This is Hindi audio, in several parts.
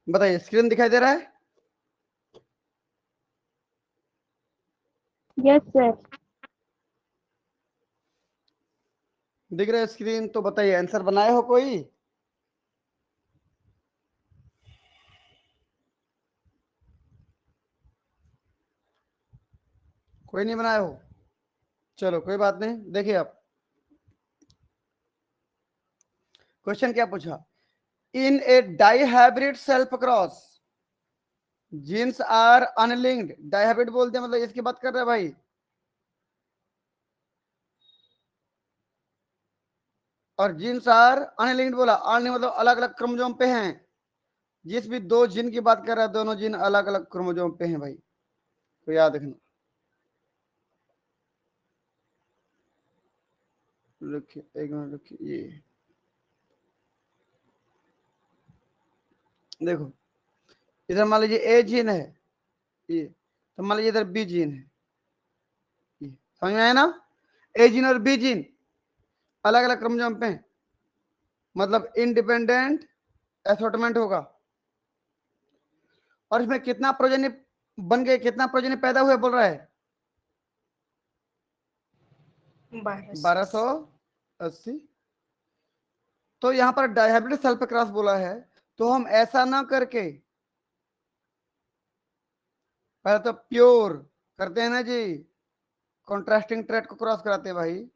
बताइए, स्क्रीन दिखाई दे रहा है? Yes sir. दिख रहा है स्क्रीन? तो बताइए, आंसर बनाए हो कोई? कोई नहीं बनाए हो? चलो कोई बात नहीं। देखिए आप, क्वेश्चन क्या पूछा? In a dihybrid self cross genes are unlinked. Dihybrid बोलते हैं मतलब इसकी बात कर रहे हैं भाई। और जीन्स आर अनलिंक्ड बोला, अनलिंक्ड मतलब अलग अलग क्रोमोसोम पे हैं। जिस भी दो जीन की बात कर रहा है, दोनों जीन अलग अलग क्रोमोसोम पे हैं भाई, तो याद रखना। रखिए, एक मिनट रखिए। ये देखो, इधर मान लीजिए ए जीन है, ये तो मान लीजिए इधर बी जीन है, ये समझ में आया ना? ए जीन और बी जीन अलग अलग क्रोमोसोम पे हैं, मतलब इंडिपेंडेंट एसॉर्टमेंट होगा। और इसमें कितना प्रोजनी बन गए, कितना प्रोजनी पैदा हुए बोल रहा है? 1280। तो यहां पर डायहाइब्रिड सल्फर क्रॉस बोला है, तो हम ऐसा ना करके पहले तो प्योर करते हैं ना जी, कॉन्ट्रास्टिंग ट्रेड को क्रॉस कराते हैं भाई।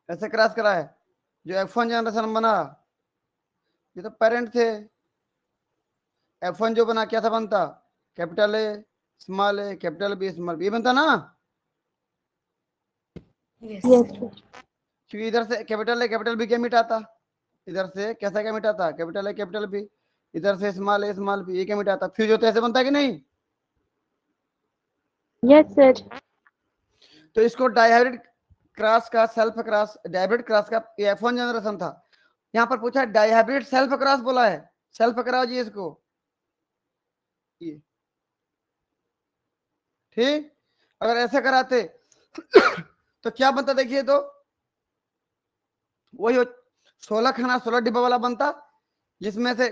ऐसे क्रॉस करा है, जो F1 जनरेशन बना, ये तो पेरेंट थे। F1 जो बना क्या था बनता? Capital A small A capital B small B बनता ना। Yes sir. क्योंकि इधर से कैपिटल ए कैपिटल बी क्या मिटाता, इधर से कैसा क्या मिटाता? Capital A capital B. इधर से स्मॉल ए स्मॉल बी, ये क्या मिटाता? फ्यूज होते ऐसे बनता है कि नहीं? Yes sir. तो इसको डायहाइब्रिड क्रॉस का सेल्फ क्रॉस, डायहाइब्रिड क्रॉस का F1 जनरेशन था। यहां पर पूछा डायहाइब्रिड सेल्फ क्रॉस बोला है, सेल्फ कराओ जी इसको, ये ठीक। अगर ऐसे कराते तो क्या बनता देखिए, तो वही 16 खाना 16 डिब्बा वाला बनता, जिसमें से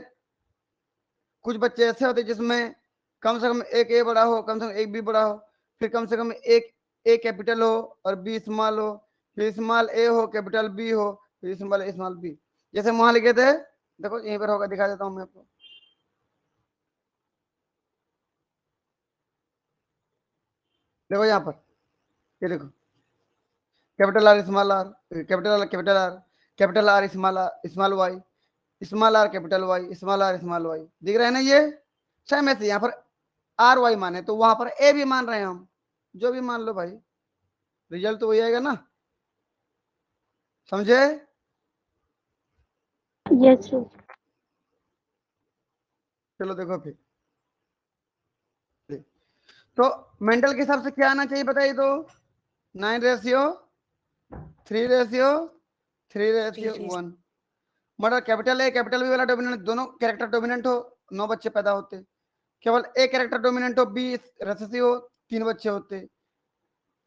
कुछ बच्चे ऐसे होते जिसमें कम से कम एक ए बड़ा हो, कम से कम एक बी बड़ा हो, फिर कम से कम एक ए कैपिटल हो और बी स्मॉल हो, फिर स्मॉल ए हो कैपिटल बी हो, फिर स्मॉल ए स्मॉल बी। जैसे वहां लिखे थे, देखो यहीं पर होगा, दिखा देता हूं मैं आपको। देखो यहाँ पर, ये देखो, capital R small R, capital R capital R, capital R small Y, small R capital Y, small R small Y, दिख रहा है ना? ये सेम ऐसे यहाँ पर आर वाई माने तो वहां पर ए भी मान रहे हैं हम, जो भी मान लो भाई, रिजल्ट तो वही आएगा ना, समझे? Yes sir. चलो देखो फिर, तो मेंटल के हिसाब से क्या आना चाहिए बताइए तो? 9:3:3:1। मगर कैपिटल ए कैपिटल बी वाला डोमिनेंट, दोनों कैरेक्टर डोमिनेंट हो, 9 बच्चे पैदा होते। केवल ए कैरेक्टर डोमिनेंट हो, बी रेसेसिव हो, 3 बच्चे होते।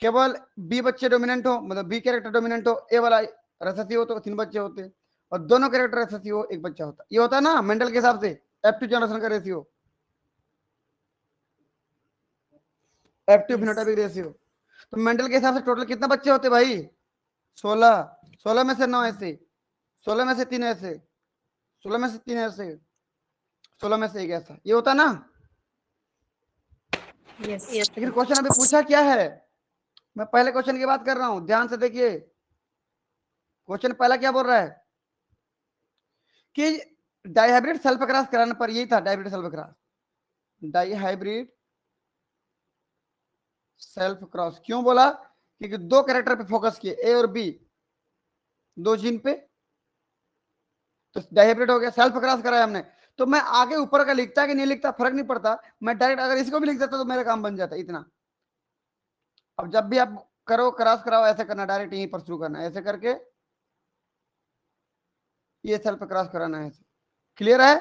केवल बी बच्चे डोमिनेंट हो, मतलब बी कैरेक्टर डोमिनेंट हो, ए वाला रेसेसिव हो, तो 3 बच्चे होते। और दोनों कैरेक्टर रेसेसिव हो, 1 बच्चा होता। ये होता है ना मेंटल के हिसाब से, F2 जनरेशन का रेशियो, F2 फिनोटाइपिक रेशियो। तो मेंटल के हिसाब से टोटल कितना बच्चे होते भाई? 16। 16 में से 9 ऐसे, 16 में से 3 ऐसे, 16 में से 3 ऐसे, 16 में से 1 ऐसा, ये होता ना। यस। लेकिन क्वेश्चन अभी पूछा क्या है? मैं पहले क्वेश्चन की बात कर रहा हूं, ध्यान से देखिए। क्वेश्चन पहला क्या बोल रहा है कि डाइहाइब्रिड सल्फ क्रॉस कराने पर, यही था dihybrid sulph cross, dihybrid self cross क्यों बोला? क्योंकि दो कैरेक्टर पे फोकस किए, ए और बी, दो जीन पे, तो डाइहाइब्रिड हो गया, सेल्फ क्रॉस कराया हमने। तो मैं आगे ऊपर का लिखता कि नहीं लिखता फर्क नहीं पड़ता, मैं डायरेक्ट अगर इसको भी लिख देता तो मेरा काम बन जाता इतना। अब जब भी आप करो क्रॉस कराओ, ऐसे करना, डायरेक्ट यहीं पर शुरू करना, ऐसे करके ये सेल्फ क्रॉस कराना है। क्लियर है?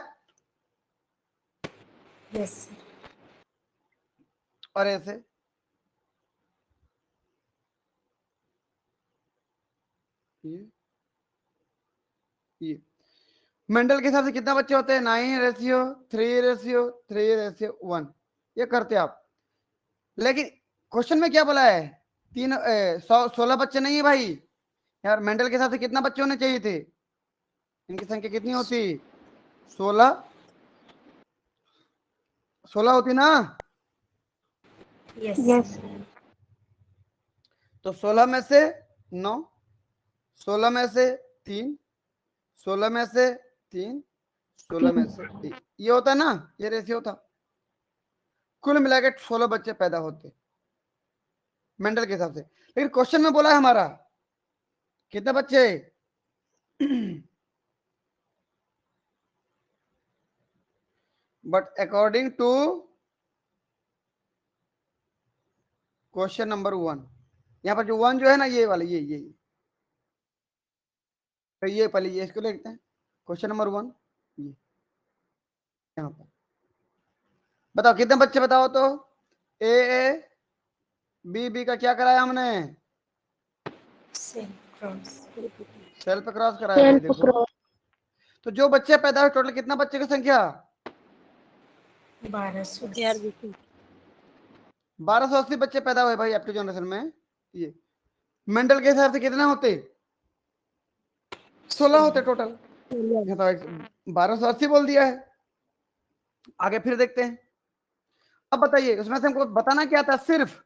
यस। और ऐसे ये ये मेंडल के हिसाब से कितना बच्चे होते हैं? 9:3:1, ये करते आप। लेकिन क्वेश्चन में क्या बोला है? 16 बच्चे नहीं है भाई यार। मेंडल के हिसाब से कितना बच्चे होने चाहिए थे? इनकी संख्या कितनी होती? 16 होती ना। Yes. तो 16 में से 9, 16 में से 3, 16 में से 3, 16 में से 1, ये होता है ना, ये रेशियो था। कुल मिला के 16 बच्चे पैदा होते मेंडल के हिसाब से। लेकिन क्वेश्चन में बोला है हमारा कितने बच्चे? But according to question number 1, यहाँ पर जो 1 जो है ना, ये वाला, ये तो ये पहले ये इसको लिखते हैं, क्वेश्चन नंबर 1 ये यहाँ पर। बताओ कितने बच्चे, बताओ तो। ए बी का क्या कराया हमने? सेल्फ क्रॉस कराया भाई। Self देखो cross. तो जो बच्चे पैदा हुए, टोटल कितना बच्चे की संख्या? 1280 बच्चे पैदा हुए भाई एफ जनरेशन में। ये मेंडल के हिसाब से कितने होते? 16 होते टोटल। 1280 बोल दिया है। आगे फिर देखते हैं। अब बताइए उसमें से हमको बताना क्या था? सिर्फ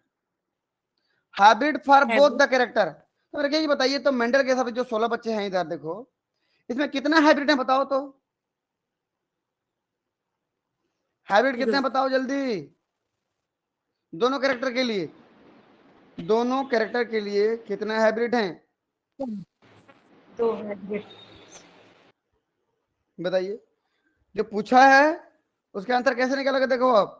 hybrid for both the character. तो मेरे को ये बताइए, तो मेंडल के हिसाब से जो 16 बच्चे हैं इधर देखो, इसमें कितना हाइब्रिड है बताओ तो। हाइब्रिड कितने हैं बताओ जल्दी। दोनों कैरेक्टर के लिए, दोनों कैरेक्टर के लिए कितने हाइब्रिड हैं? 2 हाइब्रिड। बताइए। जो पूछा है उसका आंसर कैसे निकालोगे? देखो आप,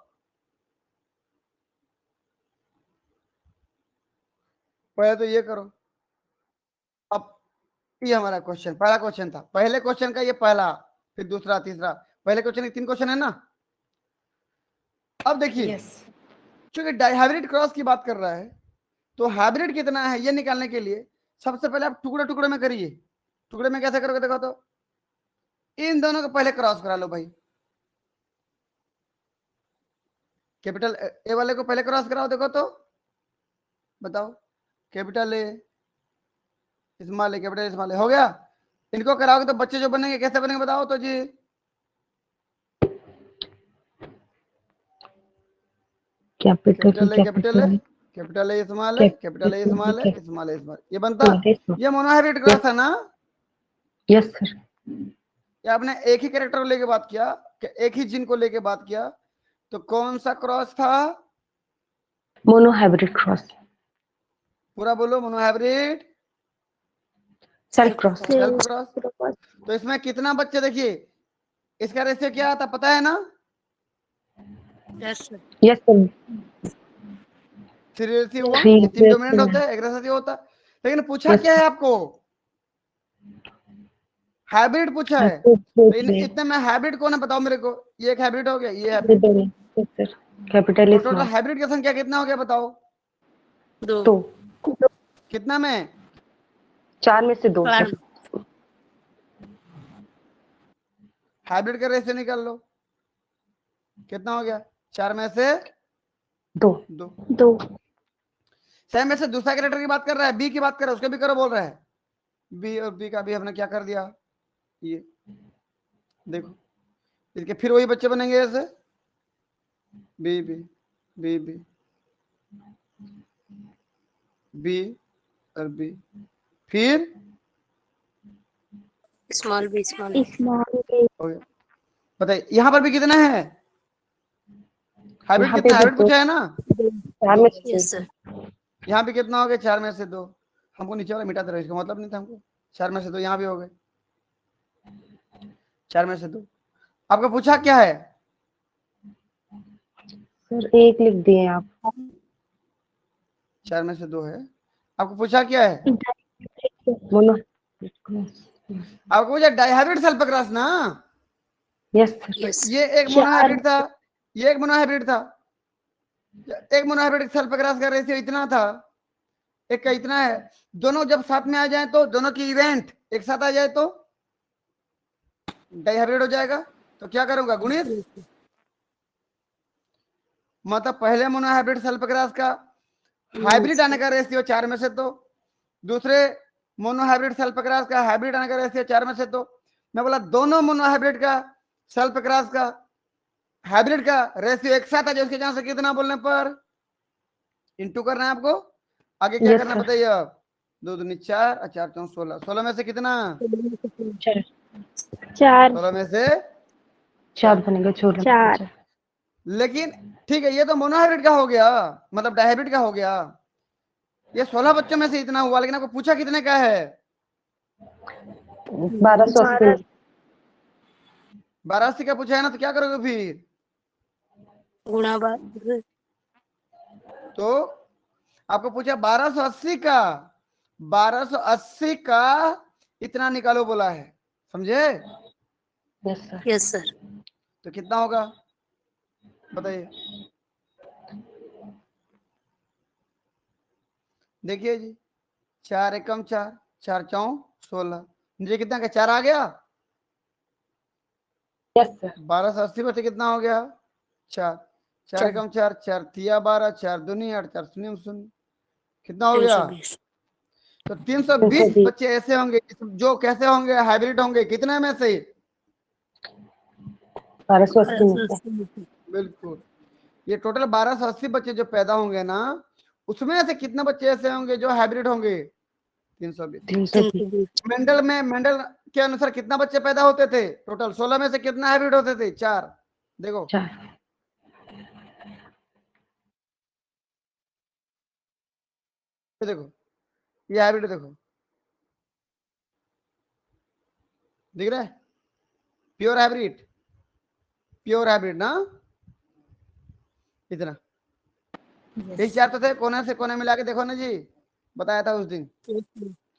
पहले तो ये करो। अब ये हमारा क्वेश्चन, पहला क्वेश्चन था, पहले क्वेश्चन का ये पहला, फिर दूसरा, तीसरा, पहले क्वेश्चन के 3 क्वेश्चन है ना। अब देखिए चूंकि हाइब्रिड क्रॉस की बात कर रहा है, तो हाइब्रिड कितना है ये निकालने के लिए सबसे पहले आप टुकड़े टुकड़े में करिए। टुकड़े में कैसे करोगे? देखो तो, इन दोनों को पहले क्रॉस करा लो भाई। कैपिटल ए वाले को पहले क्रॉस कराओ। देखो तो बताओ, capital A small A, capital small A, हो गया। इनको कराओगे तो बच्चे जो बनेंगे कैसे बनेंगे बताओ तो जी। Capital A capital A, capital A small A, capital A small A, small A small, ये बनता। ये मोनोहाइब्रिड क्रॉस है ना। Yes sir. या आपने एक ही कैरेक्टर को लेके बात किया, एक ही जिन को लेके बात किया, तो कौन सा क्रॉस था? Mono hybrid cross. पूरा बोलो, monohybrid self cross. Self cross. तो इसमें कितना बच्चे, देखिए इसका रेशियो क्या आता पता है ना? Yes sir. 3:1, ये 3 डोमिनेंट होता है, एक रेशियो होता है। लेकिन पूछा क्या है आपको? हाइब्रिड पूछा है। तो इतने में हाइब्रिड कौन है बताओ मेरे को? ये एक हाइब्रिड हो गया, ये हाइब्रिड। कैपिटल तो टोटल हाइब्रिड की संख्या कितना हो गया बताओ? 2। कितना में? 4 में से 2 सर। हाइब्रिड का रेशियो निकाल लो, कितना हो गया? 4 में से 2। सेम में से दूसरा कैरेक्टर की बात कर रहा है, बी की बात कर रहा है, उसके भी करो बोल रहा है। बी और बी का भी हमने क्या कर दिया, ये देखो, इसके फिर वही बच्चे बनेंगे ऐसे, B B B B B और बी, फिर स्मॉल बी हो गया। बताइए यहाँ पर भी कितना है हाइब्रिड? कितना हाइब्रिड पूछा है ना? 4 में से 2। यहाँ भी कितना हो गया? 4 में से 2। हमको नीचे वाला मिटा दे रहा, इसका मतलब नहीं था हमको। 4 में से 2 यहाँ भी हो गए, 4 में से 2। आपका पूछा क्या है सर? 1 लिख दिए आप। 4 में से 2 है। आपको पूछा क्या है? मोनो। आपको पूछा डाइहाइब्रिड सेल्फ क्रॉस ना। Yes sir. ये एक मोनोहाइब्रिड था, ये एक मोनोहाइब्रिड था। एक मोनोहाइब्रिड सेल्फ क्रॉस का रेशियो इतना था, एक का इतना है। दोनों जब साथ में आ जाए तो दोनों की इवेंट एक साथ आ जाए तो डाइहाइब्रिड हो जाएगा। तो क्या करूंगा, गुणित, मतलब पहले मोनोहाइब्रिड सल्फोग्रास का हाइब्रिड आने का रेशियो 4 में से 2, दूसरे मोनोहाइब्रिड सल्फोग्रास का हाइब्रिड आने का रेशियो 4 में से 2। मैं बोला दोनों मोनोहाइब्रिड का सल्फोग्रास का हाइब्रिड का रेशियो एक साथ आ जाए, उसके जहां से कितना बोलने पर इंटू करना है आपको। आगे क्या Yes, करना sir. बताइए आप। 2 दूनी 4 और 4 चौक 16, 16 में से कितना, 4 16 में से 4 बनेगा, छोड़ 4 लेकिन ठीक है, ये तो मोनोहाइब्रिड का हो गया, मतलब डाइहाइब्रिड का हो गया। ये 16 बच्चों में से इतना हुआ, लेकिन आपको पूछा कितने का है, 1280। 82 का पूछा है ना, तो क्या करोगे फिर, गुणा 12। तो आपको पूछा 1280 का, 1280 का इतना निकालो बोला है, समझे। Yes, sir. Yes sir. तो कितना होगा बताइए, देखिए जी, 4 एकम 4, 4 चौ 16, नीचे कितना का 4 आ गया, Yes, sir. 1280 बचे कितना हो गया 4, 4 एकम 4, 4 तिया 12, 4 दूनी 8, 4 शून्य शून्य, कितना हो गया, 320। तो 320 बच्चे ऐसे होंगे जो कैसे होंगे, हाइब्रिड होंगे, कितने में से, 1280 में से। बिल्कुल। ये टोटल 1280 बच्चे जो पैदा होंगे ना, उसमें से कितने बच्चे ऐसे होंगे जो हाइब्रिड होंगे, 320। 320। मेंडल के अनुसार कितना बच्चे पैदा होते थे टोटल, 16 में से कितना हाइब्रिड होते थे, 4। देखो 4। ये देखो, ये हाइब्रिड देखो, दिख रहा है, प्योर हाइब्रिड, प्योर हाइब्रिड ना, इतना यही 4 तो थे, कोने से कोने मिला के देखो ना जी, बताया था उस दिन।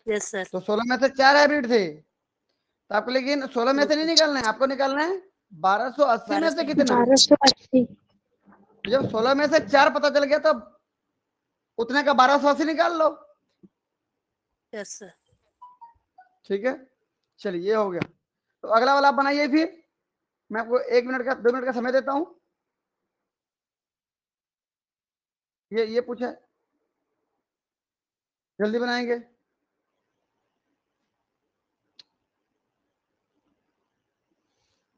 Yes sir. तो 16 में से 4 हाइब्रिड थे, तो आपको लेकिन 16 में से नहीं निकालना है, आपको निकालना है 1280 में से कितना। 1280। जब 16 में से 4 पता चल गया, तब उतने का 1280 निकाल लो, यस सर। ठीक है। चलिए ये हो गया, तो अगला वाला आप बनाइए फिर, मैं आपको 1 मिनट का 2 मिनट का समय देता हूं। ये पूछा है, जल्दी बनाएंगे।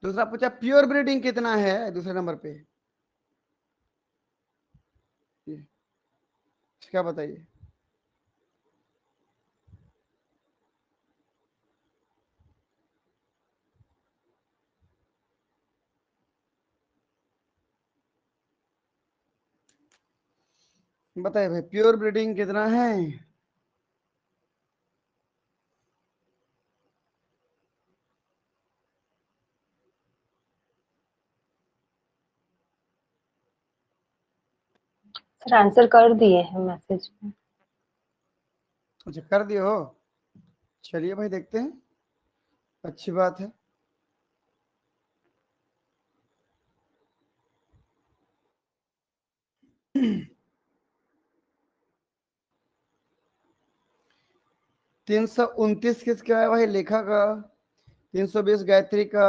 दूसरा पूछा प्योर ब्रीडिंग कितना है, दूसरे नंबर पे, क्या बताइए, बताइए भाई, प्योर ब्रीडिंग कितना है। सर आंसर कर दिए हैं मैसेज में। अच्छा कर दिए हो, चलिए भाई देखते हैं, अच्छी बात है। तीन सौ 29 किसका है भाई, लेखा का, 320 गायत्री का,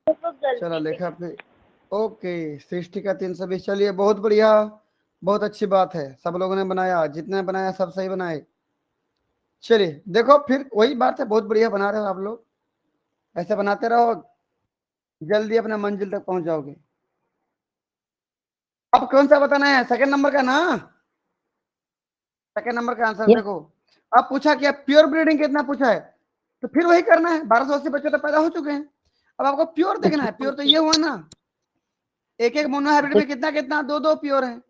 चलो लेखा पे, ओके सृष्टि का 320, चलिए बहुत बढ़िया, बहुत अच्छी बात है, सब लोगों ने बनाया, जितने बनाया सब सही बनाए। चलिए देखो फिर वही बात है, बहुत बढ़िया बना रहे हो आप लोग, ऐसे बनाते रहो, जल्दी अपने मंजिल तक पहुंच जाओगे। अब कौन सा बताना है, सेकंड नंबर का ना, सेकंड नंबर का आंसर Yes. देखो। अब पूछा कि प्योर ब्रीडिंग कितना पूछा है, तो फिर वही करना है, 1280 बच्चे तो पैदा हो चुके हैं, अब आपको प्योर देखना है, प्योर तो ये हुआ ना, एक एक मोनोहाइब्रिड में कितना कितना, 2 प्योर है,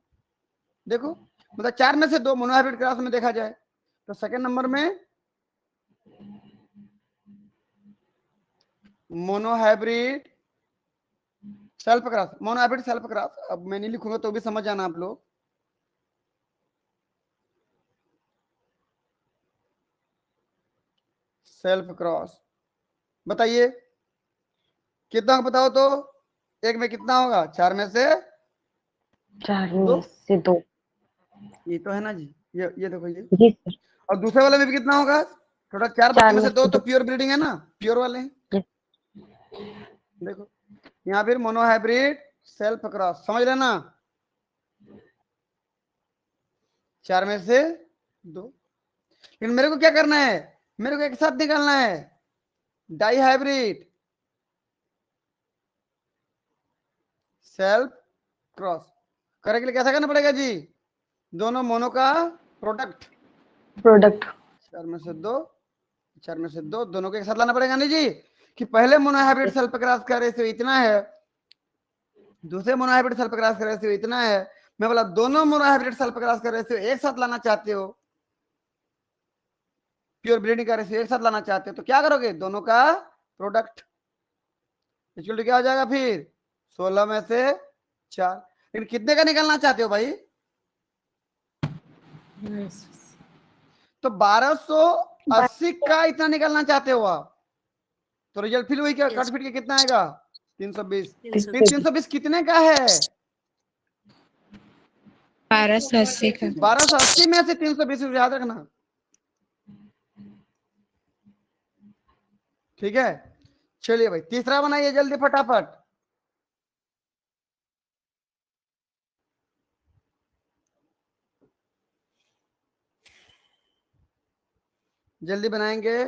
देखो, मतलब 4 में से 2 मोनोहाइब्रिड क्रॉस में देखा जाए, तो सेकंड नंबर में monohybrid self cross, monohybrid self cross, अब मैं नहीं लिखूंगा तो भी समझ जाना आप लोग, सेल्फ क्रॉस, बताइए कितना बताओ तो, एक में कितना होगा, 4 में से 4 2, में से 2। ये तो है ना जी, ये देखो ये, जी सर। और दूसरे वाले में भी कितना होगा, थोड़ा 4 बच्चों 4 में में से 2 से तो 2। प्योर ब्रीडिंग है ना, प्योर वाले हैं, देखो यहाँ फिर मोनोहाइब्रिड सेल्फ क्रॉस, समझ लेना, 4 में से 2। लेकिन मेरे को क्या करना है, मेरे को एक साथ निकालना है, डाई हाइब्रिड सेल्फ क्रॉस। करने के लिए कैसा करना पड़ेगा जी, दोनों मोनो का प्रोडक्ट, प्रोडक्ट 4 में से 2, 4 में से 2, दोनों को एक साथ लाना पड़ेगा नहीं जी, कि पहले मोनोहाइब्रिड सेल्फ क्रॉस का रेशियो इतना है, दूसरे मोनोहाइब्रिड सेल्फ क्रॉस का रेशियो इतना है, मैं बोला दोनों मोनोहाइब्रिड सेल्फ क्रॉस का रेशियो एक साथ लाना चाहते हो, प्योर ब्रीडिंग का रेशियो एक साथ लाना चाहते हो, तो क्या करोगे, दोनों का प्रोडक्ट, इक्वल टू क्या हो जाएगा फिर 16 में से 4। लेकिन कितने का निकालना चाहते हो भाई, तो 1280 का इतना निकालना चाहते हो आप, तो रिजल्ट फिर वही क्या, Yes. कट फिट के कितना आएगा 320। 320 320 कितने का है, 1280 का। 1280 में से 320 याद रखना, ठीक है। चलिए भाई तीसरा बनाइए जल्दी फटाफट, जल्दी बनाएंगे।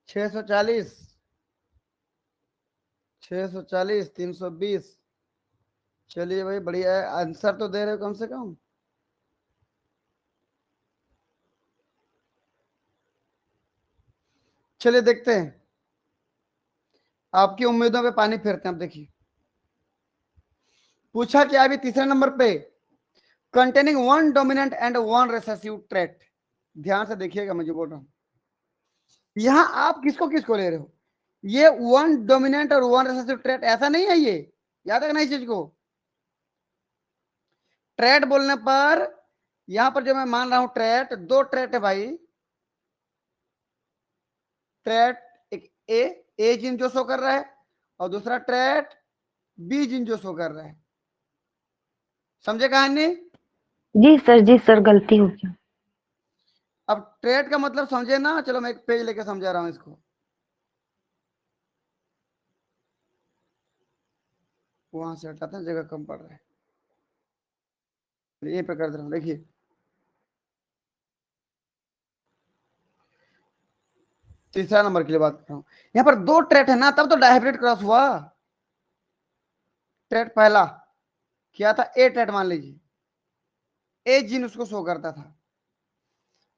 छह सौ चालीस, 640, 320। चलिए भाई बढ़िया है, आंसर तो दे रहे हो कम से कम। चलिए देखते हैं, आपकी उम्मीदों पे पानी फेरते हैं। अब देखिए पूछा क्या अभी तीसरे नंबर पे, containing one dominant and one recessive trait. ध्यान से देखिएगा, मुझे बोल रहा हूं, यहां आप किसको किसको ले रहे हो, ये वन डोमिनेंट और वन रिसेसिव ट्रेट ऐसा नहीं है, ये याद रखना इस चीज को। ट्रेट बोलने पर यहां पर जो मैं मान रहा हूं ट्रेट, दो ट्रेट है भाई, ट्रेट एक ए जीन जो शो कर रहा है, और दूसरा ट्रेट बी जीन जो शो कर रहा है, समझे कहानी। जी सर गलती हो गया। अब ट्रेट का मतलब समझे ना, चलो मैं एक पेज लेके समझा रहा हूं इसको, वहां से हटाते हैं, जगह कम पड़ रहा है, ये पे कर दे रहा हूं। देखिए तीसरा नंबर के लिए बात कर रहा हूं, यहां पर दो ट्रेट है ना, तब तो डायहाइब्रिड क्रॉस हुआ। ट्रेट पहला क्या था, ए ट्रेट मान लीजिए, ए जीन उसको शो करता था,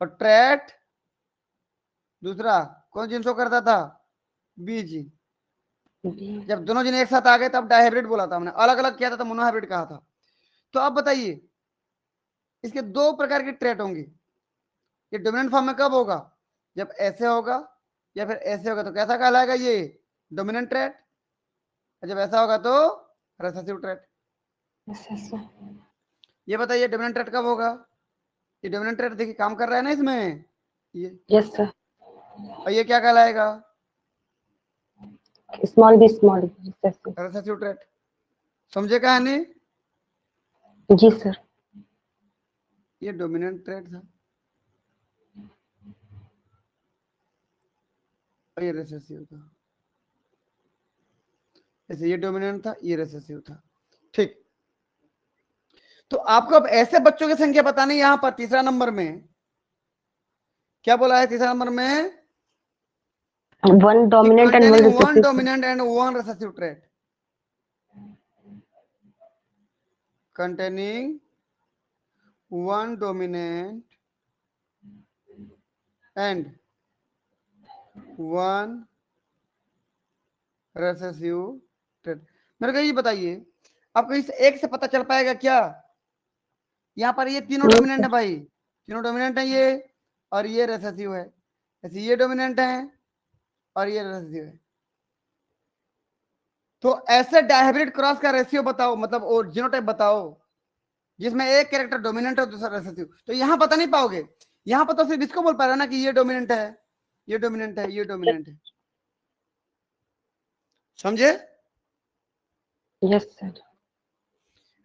और ट्रेट दूसरा कौन जीन शो करता था, बी जीन। जब दोनों जीन एक साथ आ गए तब डायहाइब्रिड बोला था हमने, अलग अलग किया था तो मोनोहाइब्रिड कहा था। तो अब बताइए इसके दो प्रकार के ट्रेट होंगे, ये डोमिनेंट फॉर्म में कब होगा, जब ऐसे होगा या फिर ऐसे होगा, तो कैसा कहलाएगा ये, डोमिनेंट ट्रेट। जब ऐसा होगा तो रिसेसिव ट्रेट। ये बताइए डोमिनेंट ट्रेट कब होगा, ये डोमिनेंट ट्रेट देखिए काम कर रहा है ना इसमें, ये यस सर, और ये क्या कहलाएगा, small B small recessive trait. समझे कहानी, जी सर। ये डोमिनेंट ट्रेट था और ये रिसेसिव था, ऐसे ये डोमिनेंट था, ये रिसेसिव था, ठीक। तो आपको अब ऐसे बच्चों की संख्या बतानी, यहां पर तीसरा नंबर में क्या बोला है, तीसरा नंबर में One dominant and one containing one recessive. dominant and one recessive trait. Containing one dominant and one recessive trait. मेरे को ये बताइए, आपको इस एक से पता चल पाएगा क्या? यहाँ पर ये तीनों No, डोमिनेंट है sir. भाई, तीनों डोमिनेंट है ये, और ये रेसेसिव है। ऐसे ये डोमिनेंट है और ये रेसेसिव है। तो ऐसे डायहाइब्रिड क्रॉस का रेशियो बताओ, मतलब और जीनोटाइप बताओ जिसमें एक कैरेक्टर डोमिनेंट है और दूसरा रेसेसिव। तो यहाँ पता नहीं पाओगे, यहाँ पर तो सिर्फ इसको बोल पा रहा ना कि ये डोमिनेंट है, ये डोमिनेंट है, ये डोमिनेंट है। समझे? Yes, sir.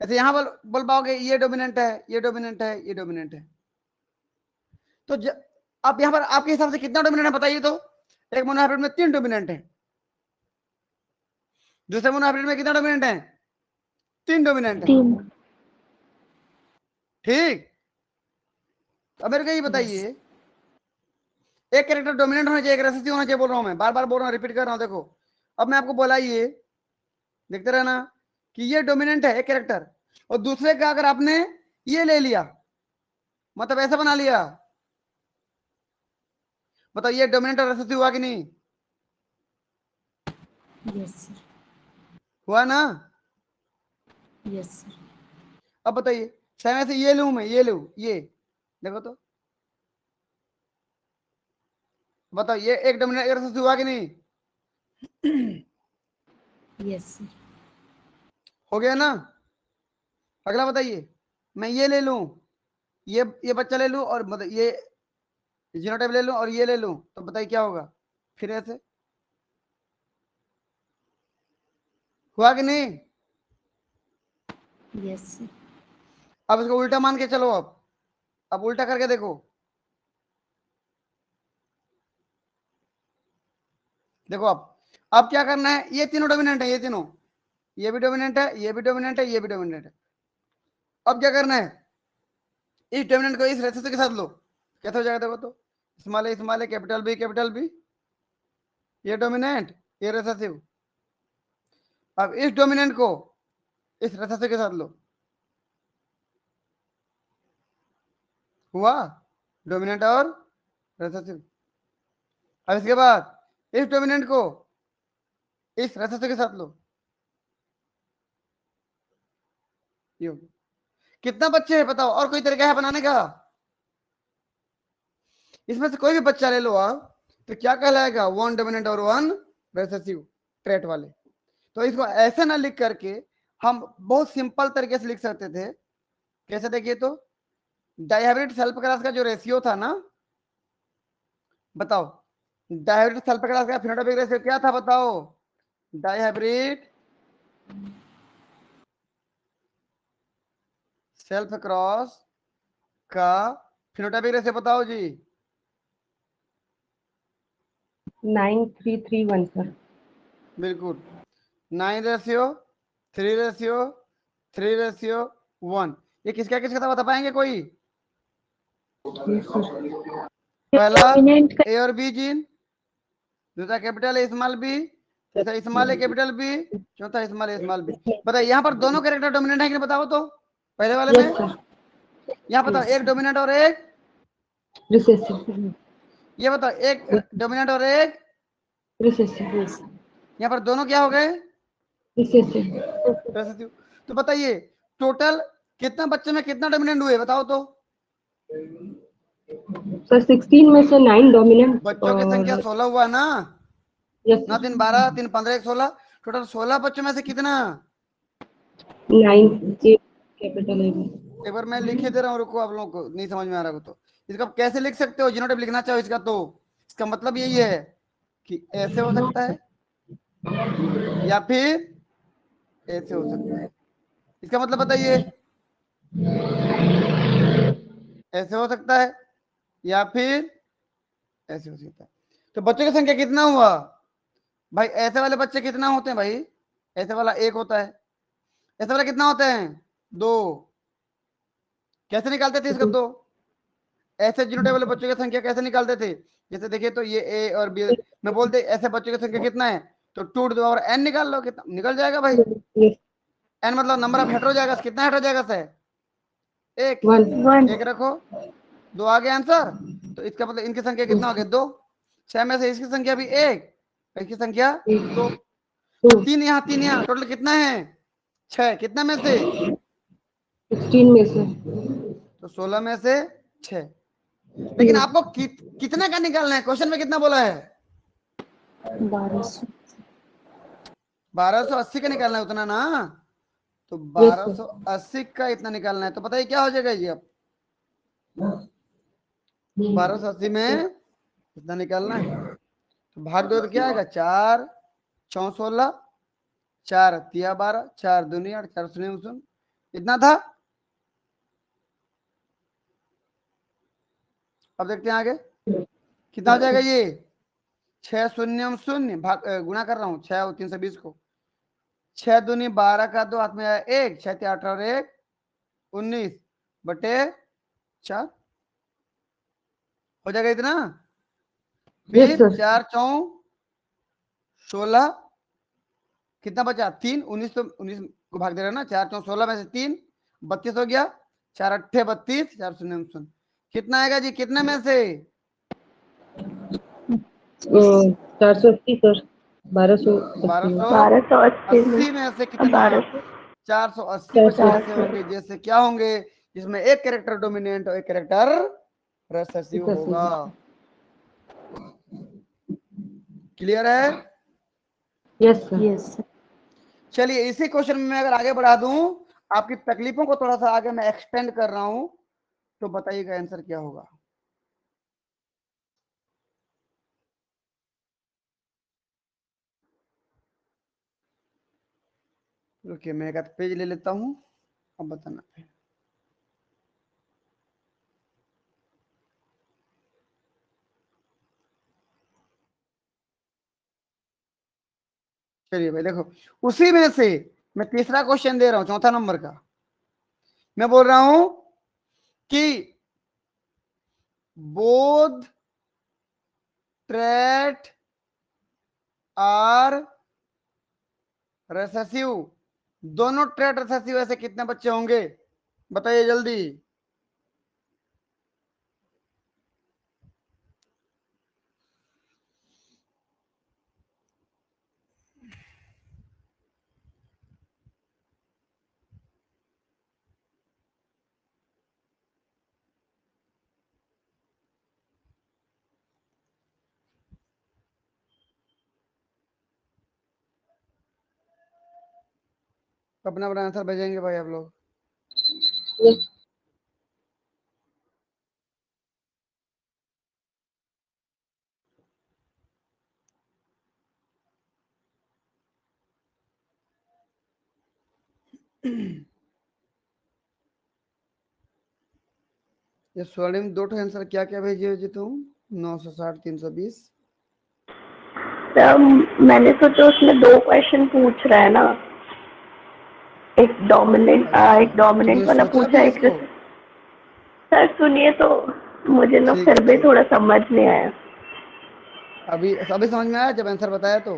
ऐसे यहाँ बोल पाओगे ये डोमिनेंट है, ये डोमिनेंट है, ये डोमिनेंट है। तो आप यहाँ पर आपके हिसाब से कितना डोमिनेंट है बताइए तो? एक मोनोहाइब्रिड में 3 डोमिनेंट है, दूसरे मोनोहाइब्रिड में कितना डोमिनेंट है? 3 डोमिनेंट है। 3. ठीक, अब मेरे को ये बताइए, एक कैरेक्टर डोमिनेंट होना चाहिए, एक रेसेसिव होना चाहिए, बोल रहा हूं मैं, बार बार बोल रहा हूं, रिपीट कर रहा हूं। देखो अब मैं आपको बोला, ये देखते रहना कि ये डोमिनेंट है एक कैरेक्टर, और दूसरे का अगर आपने ये ले लिया, मतलब ऐसा बना लिया, बताओ ये डोमिनेंट और रेसेसिव हुआ कि नहीं? यस सर, हुआ ना? यस सर, अब बताइए, सेम ऐसे ये लूं मैं, ये लूं, ये देखो तो, बताओ ये एक डोमिनेंट एक रेसेसिव हुआ कि नहीं? यस सर, हो गया ना? अगला बताइए, मैं ये ले लूं, ये बच्चा ले लूं, और मतलब ये जीनोटाइप ले लूं और ये ले लूं, तो बताइए क्या होगा? फिर ऐसे हुआ कि नहीं? यस सर, अब इसको उल्टा मान के चलो, अब उल्टा करके देखो, देखो अब क्या करना है, ये तीनों डोमिनेंट है, ये तीनों, ये भी डोमिनेंट है, ये भी डोमिनेंट है, ये भी डोमिनेंट है। अब क्या करना है, इस डोमिनेंट को इस रेसिस्टर के साथ लो, कैसे हो जाएगा देखो तो, स्मॉल ए कैपिटल बी, ये डोमिनेंट, ये रेसेसिव। अब इस डोमिनेंट को इस रेसेसिव के साथ लो, हुआ डोमिनेंट और रेसेसिव। अब इसके बाद इस डोमिनेंट को इस रेसेसिव के साथ लो, ये हो गया। कितना बच्चे हैं बताओ, और कोई तरीका है बनाने का? इसमें से कोई भी बच्चा ले लो आप, तो क्या कहलाएगा? वन डोमिनेंट और वन रेसेसिव ट्रेट वाले। तो इसको ऐसे ना लिख करके हम बहुत सिंपल तरीके से लिख सकते थे। कैसे? देखिए तो, डायहाइब्रिड सेल्फ क्लास का जो रेशियो था ना, बताओ डायहाइब्रिड सेल्फ क्लास का फिनोटाइपिक रेशियो क्या था बताओ? डायहाइब्रिड सेल्फ क्रॉस का फिनोटाइपिक रेशियो बताओ जी। 9331, sir. बिल्कुल, 9:3:3:1। ये किसका था बता पाएंगे कोई? Yes, sir. पहला Dominant का ए और बी जीन, दूसरा कैपिटल ए स्मॉल बी, तीसरा स्मॉल ए कैपिटल बी, चौथा स्मॉल ए स्मॉल बी। बताइए यहाँ पर दोनों कैरेक्टर डोमिनेंट है कि नहीं बताओ तो? पहले वाले Yes, में sir. यहाँ बताओ, एक डोमिनेंट और एक, Recessive. ये बताओ एक डोमिनेंट और एक, Recessive. यहाँ पर दोनों क्या हो गए? Recessive. रेसेसिव। तो बताइए टोटल कितना बच्चे में कितना डोमिनेंट हुए बताओ तो? सर 16 में से 9 डोमिनेंट बच्चों की संख्या और 16 हुआ ना? यस 9 3 12 3 15 1 16, टोटल 16 बच्चों में से कितना? 9 कैपिटल है। एक बार मैं लिखे दे रहा हूँ, रुको, आप लोगों को नहीं समझ में आ रहा हो तो इसका कैसे लिख सकते हो? जीनोटाइप लिखना चाहो इसका तो इसका मतलब यही है कि ऐसे हो सकता है या फिर ऐसे हो सकता है। इसका मतलब बताइए, ऐसे हो सकता है या फिर ऐसे हो सकता है। तो बच्चों की संख्या कितना हुआ भाई? ऐसे वाले बच्चे कितना होते हैं भाई? ऐसे वाला एक होता है, ऐसे वाला कितना होते हैं? 2। कैसे निकालते थे इसका? 2 ऐसे जीनोटाइप वाले बच्चों की संख्या कैसे निकालते थे? जैसे देखिए तो ये ए और बी, मैं बोलते ऐसे बच्चों की संख्या कितना है, तो 2 टू द पावर n निकाल लो, कितना निकल जाएगा भाई? Yes. n मतलब नंबर ऑफ हेटेरोजाइगस, कितना हेटेरोजाइगस है? एक। 1. एक रखो, 2 आ गया आंसर। तो इसका मतलब इनकी संख्या कितना हो गया? 2। 6 में से इसकी संख्या भी 1, इसकी संख्या 2, तो 2. 3 यहाँ 3 यहाँ, टोटल कितना है? 6। कितना में से? 16 में से। तो 16 में से 6। लेकिन आपको कितना का निकालना है? क्वेश्चन में कितना बोला है? 1200। 1280 का निकालना है, उतना ना। तो Yes, sir. 1280 का इतना निकालना है, तो बताइए क्या हो जाएगा जी? अब 1280 में इतना निकालना है, तो भाग दो तो क्या आएगा? 4 4 16, 4 तिया 12, 4 दूनी 8, 4 शून्य शून्य, इतना था। अब देखते हैं आगे कितना हो जाएगा ये। 6 शून्य शून्य भाग गुणा कर रहा हूँ 6 और 320 को, 6 दूनी 12 का 2 हाथ में आया 1, 6 3 18 और 1 19 बटे 4 हो जाएगा इतना। Yes, फिर sir. 4 4 16, कितना बचा? 3 19, तो 19 को भाग दे रहा है ना, 4 4 16 में से 3 32 हो गया, 4 8 32, 4 शून्य शून्य, कितना आएगा जी? कितने में से? 480 सर। 1280 1280 में से कितना? 480 बच्चे ऐसे 480 होंगे जैसे क्या होंगे, जिसमें एक कैरेक्टर डोमिनेंट और एक कैरेक्टर रिसेसिव होगा। क्लियर है? Yes sir. Yes, sir. चलिए इसी क्वेश्चन में मैं अगर आगे बढ़ा दूं, आपकी तकलीफों को थोड़ा सा आगे मैं एक्सटेंड कर रहा हूं, तो बताइएगा आंसर क्या होगा। रुकिए मैं एक आध पेज ले लेता हूं, अब बताना है। चलिए भाई देखो, उसी में से मैं तीसरा क्वेश्चन दे रहा हूं, चौथा नंबर का। मैं बोल रहा हूं कि बोध ट्रेट आर रेसेसिव, दोनों ट्रेट रेसेसिव ऐसे कितने बच्चे होंगे? बताइए जल्दी। अपना अपना आंसर भेजेंगे भाई आप लोग। यस। ये स्वर्णिम दो ठो आंसर क्या क्या भेजिए जी तुम? 960 320। सर मैंने सोचा उसमें 2 क्वेश्चन पूछ रहा है ना, एक अच्छा तुमने डोमिनेंट वाला सोचा पूछा, भी एक इसको? सर सुनिए तो, मुझे ना ठीक फिर है भी ठीक, थोड़ा समझ नहीं आया। अभी अभी समझ में आया जब आंसर बताया तो?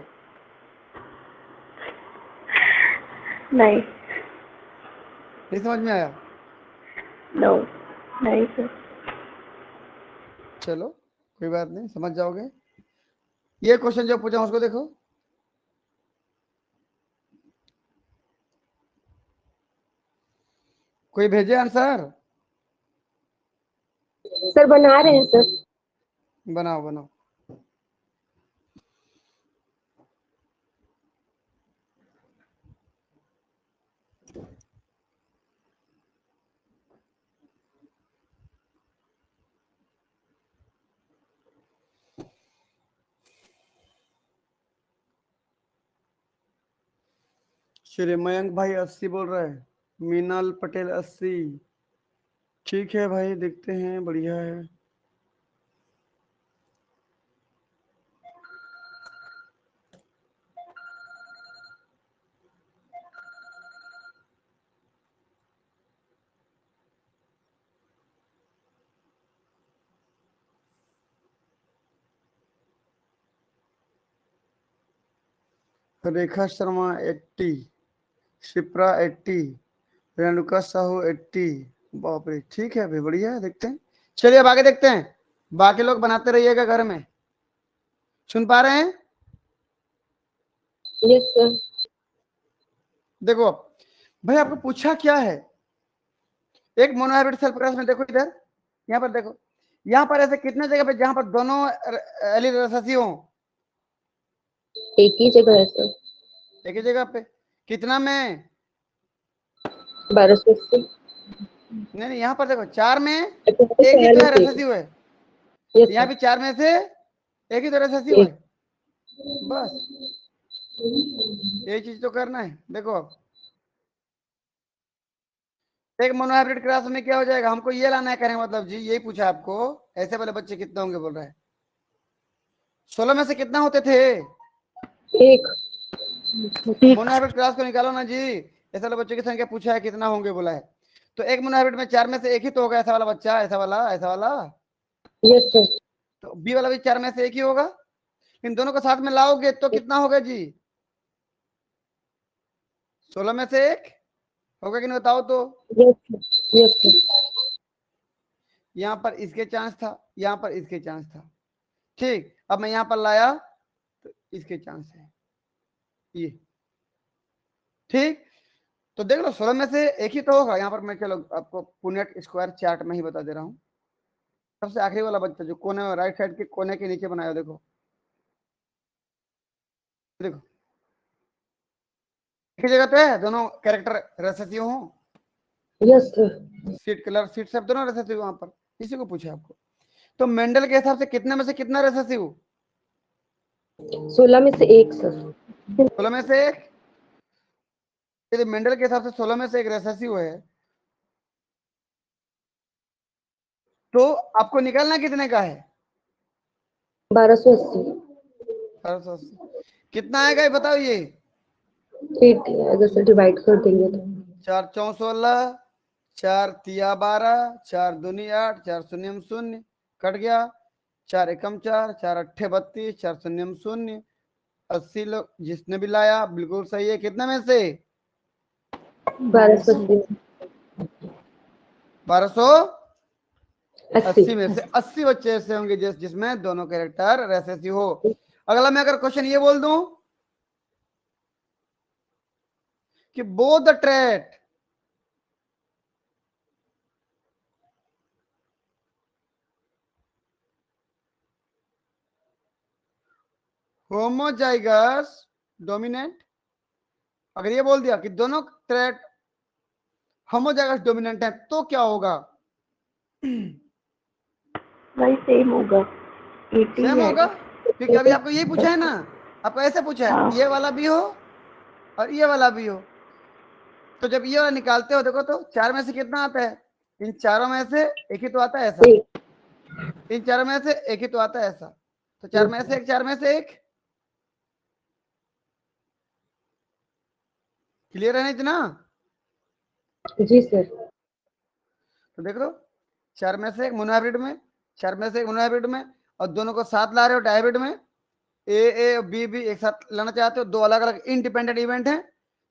नहीं। नहीं समझ में आया? नो। नहीं सर। चलो कोई बात नहीं, समझ जाओगे। ये क्वेश्चन जो पूछा उसको देखो, कोई भेजे आंसर? सर बना रहे हैं सर। बनाओ बनाओ। श्री मयंक भाई 80 बोल रहा है, मीनाल पटेल 80। ठीक है भाई, देखते हैं, बढ़िया है। रेखा शर्मा 80, शिप्रा 80, रेणुका साहू 80। बाप रे, ठीक है भाई, बढ़िया है, देखते हैं। चलिए अब आगे देखते हैं, बाकी लोग बनाते रहिएगा घर में। सुन पा रहे हैं? Yes sir. देखो भाई, आपको पूछा क्या है, एक मोनोहाइब्रिड सेल प्रकाश में देखो इधर, यहाँ पर देखो, यहाँ पर ऐसे कितने जगह पे जहां पर दोनों एलिल रेसेसी हो? एक ही जगह है सर। एक ही जगह पे, कितना में? 1280। नहीं नहीं, यहाँ पर देखो, 4 में अच्छा एक ही 4 तो में है से एक। रेसेसिव है, यस यहाँ सर। भी 4 में से एक ही तो रेसेसिव है, एक। बस यही चीज तो करना है। देखो अब एक मोनोहाइब्रिड क्रॉस में क्या हो जाएगा, हमको ये लाना है, करें मतलब जी यही पूछा आपको, ऐसे वाले बच्चे कितने होंगे बोल रहा है, 16 में से कितना होते थे? एक। मोनोहाइब्रिड क्रॉस को निकालो ना जी, ऐसे वाले बच्चों की संख्या पूछा है कितना होंगे बोला है, तो एक मोनोहाइब्रिड में 4 में से एक ही तो होगा, ऐसा वाला बच्चा, ऐसा वाला, ऐसा वाला, यस सर। तो बी वाला भी 4 में से एक ही होगा। इन दोनों को साथ में लाओगे तो कितना होगा जी? 16 में से एक होगा कि नहीं, बताओ तो। Yes yes sir. यहाँ पर इसके चांस था, यहाँ पर इसके चांस था, ठीक। अब मैं यहाँ पर लाया तो इसके चांस है ये, ठीक। तो देख लो 16 में से एक ही तो होगा। यहाँ पर मैं चलो आपको पुनेट स्क्वायर चार्ट में ही बता दे रहा हूँ। सबसे आखिरी वाला बच्चा जो कोने में, राइट साइड के कोने के नीचे बनाया, देखो देखो, एक ही जगह पे है, दोनों कैरेक्टर रेसेसिव हो, yes sir. Seat colour seat सब दोनों रेसेसिव वहां पर, इसी को पूछा आपको। तो मेंडल के हिसाब से कितने में से कितना रेसेसिव? 16 में से एक सर। 16 में से एक, यदि मेंडल के हिसाब से 16 में से एक रेसेसिव है, तो आपको निकालना कितने का है? 1280। 1280। कितना आएगा ये बताओ, ये 80 अगर से डिवाइड कर देंगे तो 4 चौं 16, 4 तिया 12, 4 दूनी 8, 4 शून्यम 0, कट गया, 4 एकम 4, 4 अट्ठे 32, 4 शून्यम 0। 80 लोग जिसने भी लाया बिल्कुल सही है, कितने में से? 1280। 1280 में से 80। 80 बच्चे ऐसे होंगे जिसमें दोनों कैरेक्टर रेसेसिव हो। अगला मैं अगर क्वेश्चन ये बोल दूं कि both the trait homozygous dominant, अगर ये बोल दिया कि दोनों ट्रेट होमोजाइगस डोमिनेंट है, तो क्या होगा? भाई सेम होगा, 80 सेम ही होगा, आएगा। क्योंकि अभी आपको यही पूछा है ना, आपको ऐसे पूछा है, हाँ ये वाला भी हो और ये वाला भी हो, तो जब ये वाला निकालते हो देखो तो 4 में से कितना आता है? इन चारों में से एक ही तो आता है ऐसा, एक। इन चारों में से एक ही तो आता है ऐसा, तो 4 में से एक, 4 में से एक, क्लियर है ना इतना? जी सर। तो देख लो, 4 में से एक मोनोहाइब्रिड में, 4 में से एक मोनोहाइब्रिड में, और दोनों को साथ ला रहे हो डायहाइब्रिड में, ए और बी एक साथ लाना चाहते हो, दो अलग अलग इंडिपेंडेंट इवेंट हैं,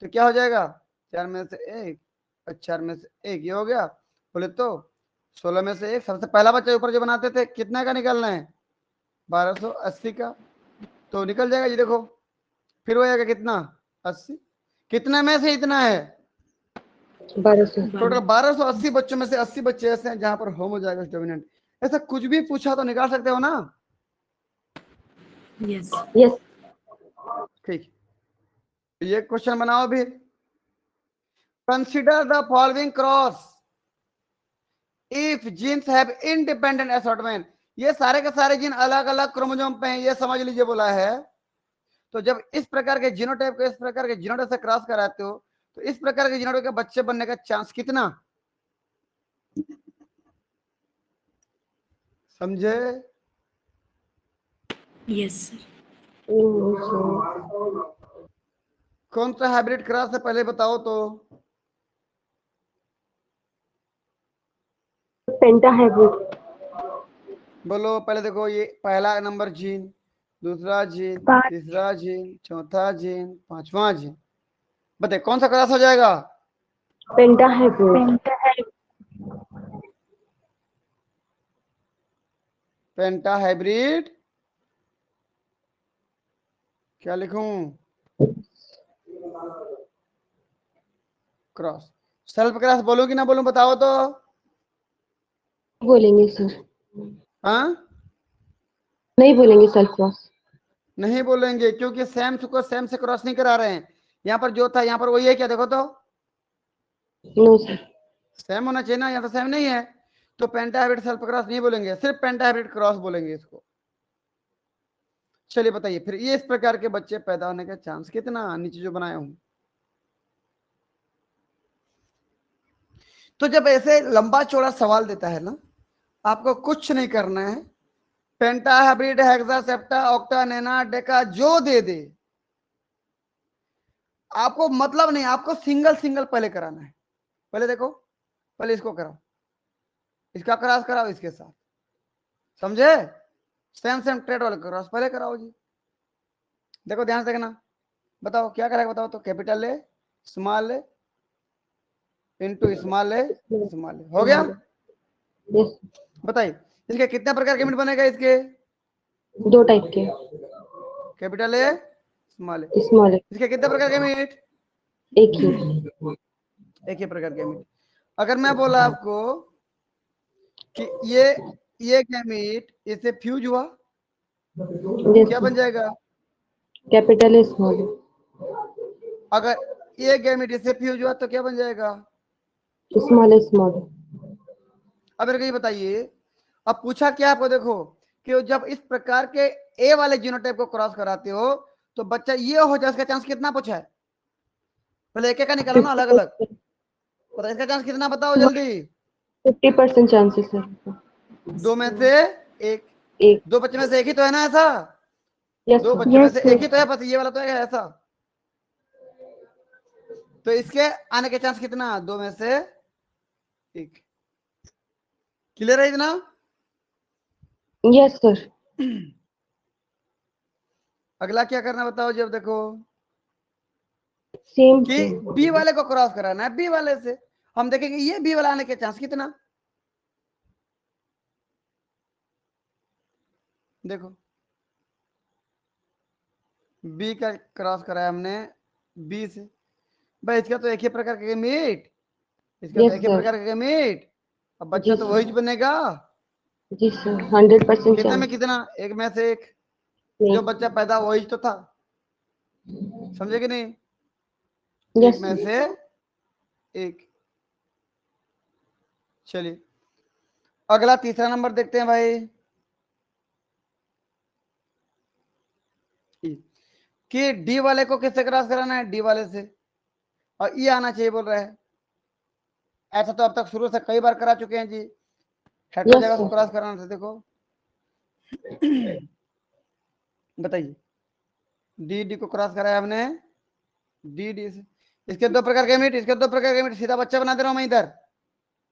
तो क्या हो जाएगा? 4 में से एक और 4 में से एक, ये हो गया। बोले तो 16 में से एक, सबसे पहला बच्चा ऊपर जो बनाते थे, कितना का निकालना है? 1280 का, तो निकल जाएगा जी। देखो फिर हो जाएगा कितना? 80, कितना में से इतना है? 1200। टोटल 1280 बच्चों में से 80 बच्चे ऐसे हैं जहां पर होमोजाइगस डोमिनेंट। ऐसा कुछ भी पूछा तो निकाल सकते हो ना? Yes. यस। ठीक, ये क्वेश्चन बनाओ भी। Consider the following cross if genes have independent assortment. ये सारे के सारे जीन अलग अलग क्रोमोसोम पे हैं, ये समझ लीजिए बोला है। तो जब इस प्रकार के जीनोटाइप को इस प्रकार के जीनोटाइप से क्रॉस कराते हो, तो इस प्रकार के जीनोटाइप के बच्चे बनने का चांस कितना? समझे? Yes, sir. कौन सा हाइब्रिड क्रॉस है पहले बताओ तो। पेंटा हाइब्रिड। बोलो पहले, देखो ये पहला नंबर जीन, दूसरा जीन, पाँच। तीसरा जीन, चौथा जीन, पांचवा जीन। बताइए कौन सा क्रॉस हो जाएगा? पेंटाहाइब्रिड। पेंटाहाइब्रिड। क्या लिखूं? क्रॉस। सेल्फ क्रॉस बोलूं कि ना बोलूं, बताओ तो। बोलेंगे सर, हाँ, नहीं बोलेंगे सेल्फ क्रॉस। नहीं बोलेंगे क्योंकि सेम को सेम से क्रॉस नहीं करा रहे हैं। यहाँ पर जो था यहाँ पर वही है क्या? देखो तो नो सर। सेम होना चाहिए ना, यहाँ तो सेम नहीं है। तो पेंटाहाइब्रिड सेल्फ क्रॉस नहीं बोलेंगे, सिर्फ पेंटाहाइब्रिड क्रॉस बोलेंगे इसको। चलिए बताइए फिर, ये इस प्रकार के बच्चे पैदा होने का चांस कितना? नीचे जो बनाया हूं। तो जब ऐसे लंबा चौड़ा सवाल देता है ना, आपको कुछ नहीं करना है। पेंटाहाइब्रिड, हेक्सा, सेप्टा, ऑक्टा, नैना, डेका जो दे दे, आपको मतलब नहीं, आपको सिंगल सिंगल पहले कराना है। पहले देखो, पहले इसको कराओ, इसका क्रॉस कराओ इसके साथ, समझे? सेम सेम ट्रेड वाले क्रॉस पहले कराओ जी। देखो ध्यान से देखना, बताओ क्या करेगा, बताओ तो। Capital A, small A into small A, small A, हो गया? यस। बताइए इसके कितने प्रकार के मिनट बनेगा इसके? 2 टाइप के। Capital A, small A. Small. इसके कितने प्रकार के मिनट? एक ही। एक ही प्रकार के मिनट। अगर मैं बोला आपको कि ये गैमीट इससे फ्यूज हुआ, क्या बन जाएगा? कैपिटल है, स्मॉल। अगर ये गैमीट इससे फ्यूज हुआ तो क्या बन जाएगा? स्मॉल है, स्मॉल। अब मेरे को ये बताइए, अब पूछा क्या आपको, देखो कि जब इस प्रकार के ए वाले जीनोटाइप को क्रॉस कराते हो तो बच्चा ये हो जाए, इसका चांस कितना पूछा है? पहले एक एक का निकालो ना अलग अलग। पता इसका चांस कितना, बताओ जल्दी। 50% चांसेस सर। 2 में से एक। एक। 2 बच्चे में से एक ही तो है ना ऐसा? यस 2 बच्चों में से एक ही तो है, बस ये वाला तो है ऐसा। तो इसके आने के चांस कितना? 2 में से एक। क्लियर है इतना? Yes sir. अगला क्या करना बताओ जब देखो सेम कि बी वाले को क्रॉस कराना है बी वाले से, हम देखेंगे ये बी वाला आने के चांस कितना। देखो बी का क्रॉस कराया हमने बी से, भाई इसका तो एक ही प्रकार का मीट, इसका तो यस एक ही सर। प्रकार का मीट। अब बच्चा जी तो सर। वही बनेगा। जी सर, 100% कितने में चांस। कितना? एक में से एक। जो बच्चा पैदा वही तो था, समझे कि नहीं? एक यस में सर। से एक। चलिए अगला तीसरा नंबर देखते हैं भाई, कि डी वाले को किससे क्रॉस कराना है? डी वाले से, और ये आना चाहिए बोल रहा है। ऐसा तो अब तक शुरू से कई बार करा चुके हैं जी, हेट्रो यस जगह को सर। क्रॉस कराना था। देखो बताइए, डी डी को क्रॉस कराया हमने, डी डी से। इसके 2 प्रकार के मीट, इसके 2 प्रकार के मीट, सीधा बच्चा बना दे रहा हूं मैं इधर।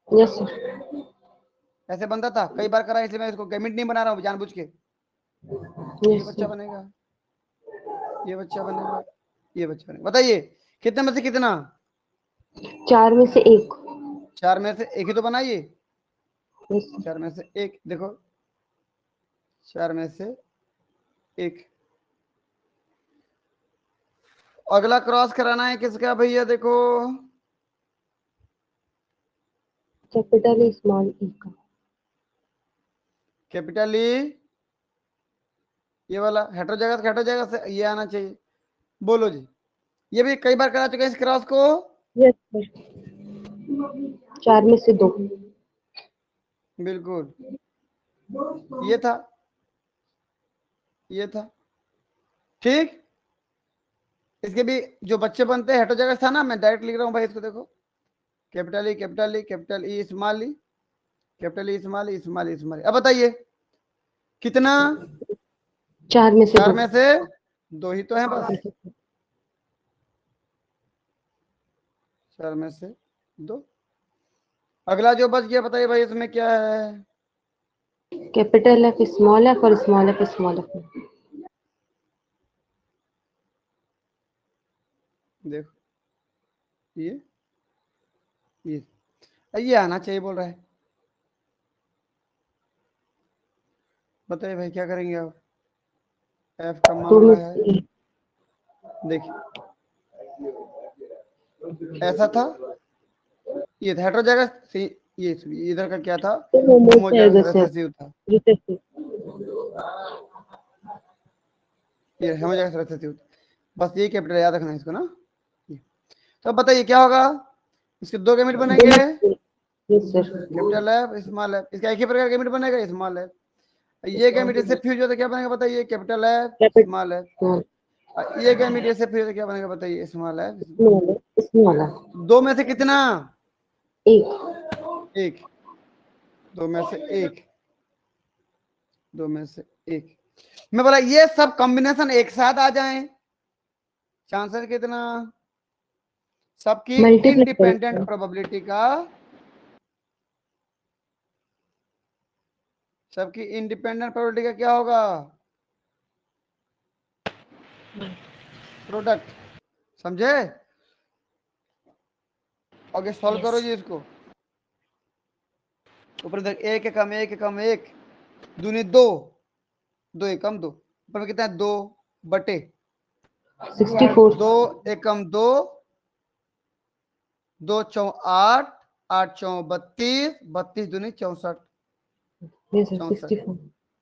Yes sir. ऐसे बनता था, कई बार करा, इसलिए मैं इसको गैमिट नहीं बना रहा हूँ जानबूझ के। ये यस बच्चा सर। बनेगा, ये बच्चा बनेगा, ये बच्चा बनेगा। बताइए कितने में से कितना? 4 में से एक। 4 में से एक ही तो बनाइए। Yes sir. 4 में से एक, देखो 4 में से एक। अगला क्रॉस कराना है किसका भैया? देखो कैपिटल है, स्मॉल ई का। कैपिटल ई, ये वाला हेट्रो जगह से ये आना चाहिए। बोलो जी, ये भी कई बार करा चुके हैं इस क्रॉस को। Yes sir. 4 में से 2। बिल्कुल, ये था, ये था, ठीक। इसके भी जो बच्चे बनते हैं हेट्रो जगह था ना, मैं डायरेक्ट लिख रहा हूँ भाई इसको। देखो capital E, capital E, capital E, small E, capital E, small E, small E, small E. अब बताइए कितना? 4 में से 4 2। में से 2 ही तो है बस। 4 में से 2। अगला जो बच गया बताइए भाई, इसमें क्या है? कैपिटल है, फिर स्मॉल है, और स्मॉल है, फिर स्मॉल है। देखो ये आना चाहिए बोल रहा है। बताइए भाई क्या करेंगे अब? एफ का मान 2 में रहा है, 3 देखिए ऐसा था, ये था हेटेरो जाएगा, ये इधर का क्या था, तो होमोजाइगस होमोजाइगस है, रिसेसिव था, रिसेसिव। ये होमोजाइगस रिसेसिव था। बस ये कैपिटल याद रखना है इसको ना। तो अब बताइए क्या होगा, इसके दो गैमेट बनेंगे, yes sir. Capital F small F, इसका एक ही प्रकार गैमेट बनेगा स्मॉल एफ। ये गैमेट इससे फ्यूज होता क्या बनेगा बताइए, कैपिटल एफ स्मॉल एफ। ये गैमेट इससे फ्यूज होता क्या बनेगा बताइए, स्मॉल एफ। इसमें वाला दो में से कितना, 1 एक, दो में से एक, दो में से एक। मैं बोला ये सब कॉम्बिनेशन एक साथ आ जाएं, चांसेस कितना, सबकी इंडिपेंडेंट प्रोबेबिलिटी का, सबकी इंडिपेंडेंट प्रोबेबिलिटी का क्या होगा, प्रोडक्ट। समझे? Okay solve Yes. करो जी इसको। ऊपर देख, एक कम एक कम एक, दूनी दो, दो एक कम दो, ऊपर में कितना है, 2 बटे 64 दो, एक कम दो, दो चौ 8, 8 चौ 32, 32 दूनी 64, यस सर 64। 64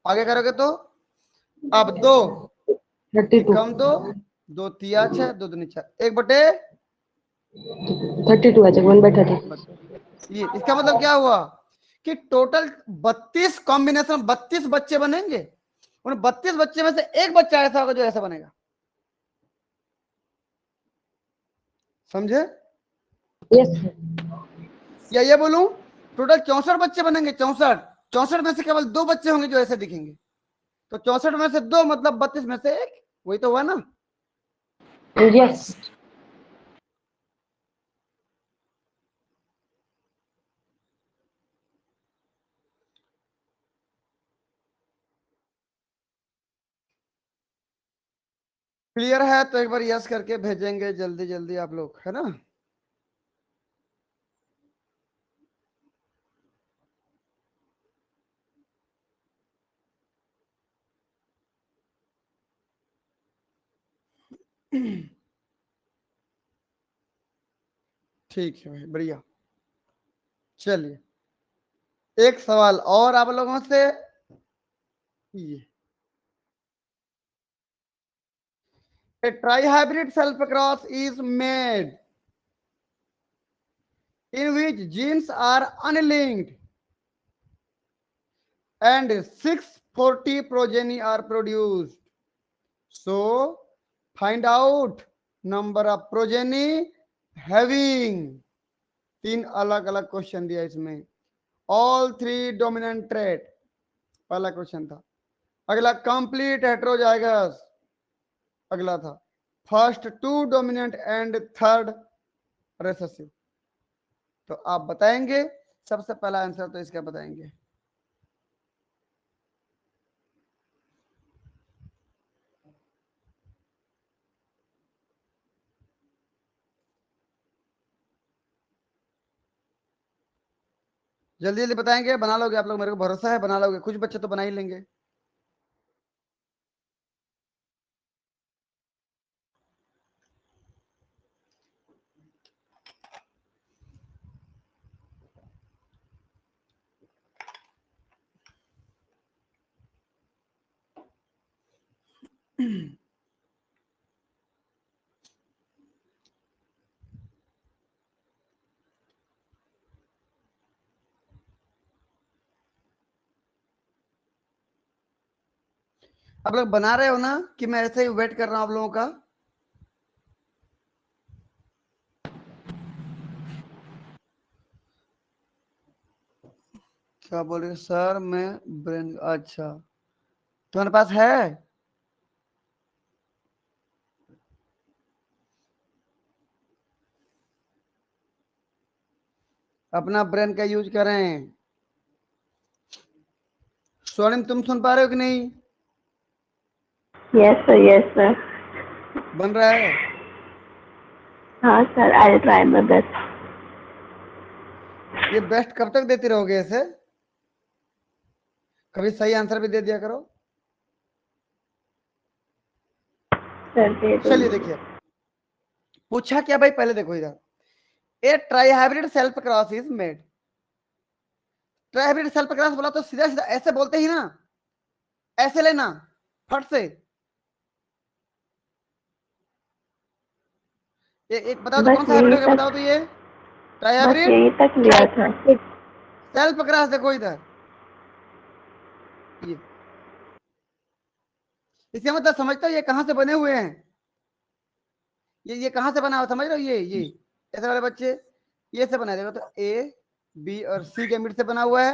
आगे करोगे तो अब दो, एक 32 कम दो, दो तिया 6, दो दूनी 4, एक बटे 32 आ जाएगा 1/30। ये इसका मतलब क्या हुआ कि टोटल 32 कॉम्बिनेशन, 32 बच्चे बनेंगे, उन 32 बच्चे में से एक बच्चा ऐसा होगा जो ऐसा बनेगा। समझे? यस या ये बोलूं टोटल 64 बच्चे बनेंगे, 64, 64 में से केवल 2 बच्चे होंगे जो ऐसे दिखेंगे, तो 64 में से 2 मतलब 32 में से एक, वही तो हुआ ना। यस क्लियर है तो एक बार यस करके भेजेंगे जल्दी जल्दी आप लोग, है ना। ठीक है भाई, बढ़िया। चलिए एक सवाल और आप लोगों से, ये a trihybrid self-cross is made in which genes are unlinked and 640 progeny are produced. So find out number of progeny having, तीन अलग अलग क्वेश्चन दिया इसमें, ऑल थ्री डोमिनेंट ट्रेट, पहला क्वेश्चन था। अगला कंप्लीट हेटेरोजाइगस, अगला था first two dominant and third recessive. तो आप बताएंगे, सबसे पहला आंसर तो इसका बताएंगे। जल्दी जल्दी बताएंगे, बना लोगे आप लोग, मेरे को भरोसा है बना लोगे, कुछ बच्चे तो बना ही लेंगे। आप लोग बना रहे हो ना कि मैं ऐसे ही वेट कर रहा हूं आप लोगों का? क्या बोल रहे सर, मैं ब्रेन, अच्छा तुम्हारे पास है? अपना ब्रेन का यूज करें। स्वर्णिम तुम सुन पा रहे हो कि नहीं? Yes sir, yes sir. बन रहा है? हाँ sir, I will try my best. ये बेस्ट कब तक देती रहोगे ऐसे? कभी सही आंसर भी दे दिया करो। सर दे चलिए दूंगी। देखिए, पूछा क्या भाई, पहले देखो इधर, a trihybrid self cross is made. Trihybrid self cross बोला तो सीधा सीधा ऐसे बोलते ही ना, ऐसे लेना फट से। एक बताओ तो बस कौन सा हाइब्रिड यही हो गया, तक, बताओ तो ये बस ट्राइहाइब्रिड यही तक लिया था। Self cross. देखो इधर, ये इसका मतलब समझते हो ये कहां से बने हुए हैं? ये कहां से बना हुआ समझ रहे हो? ये ऐसे वाले बच्चे ये से बना देगा तो ए बी और सी के मिड से बना हुआ है,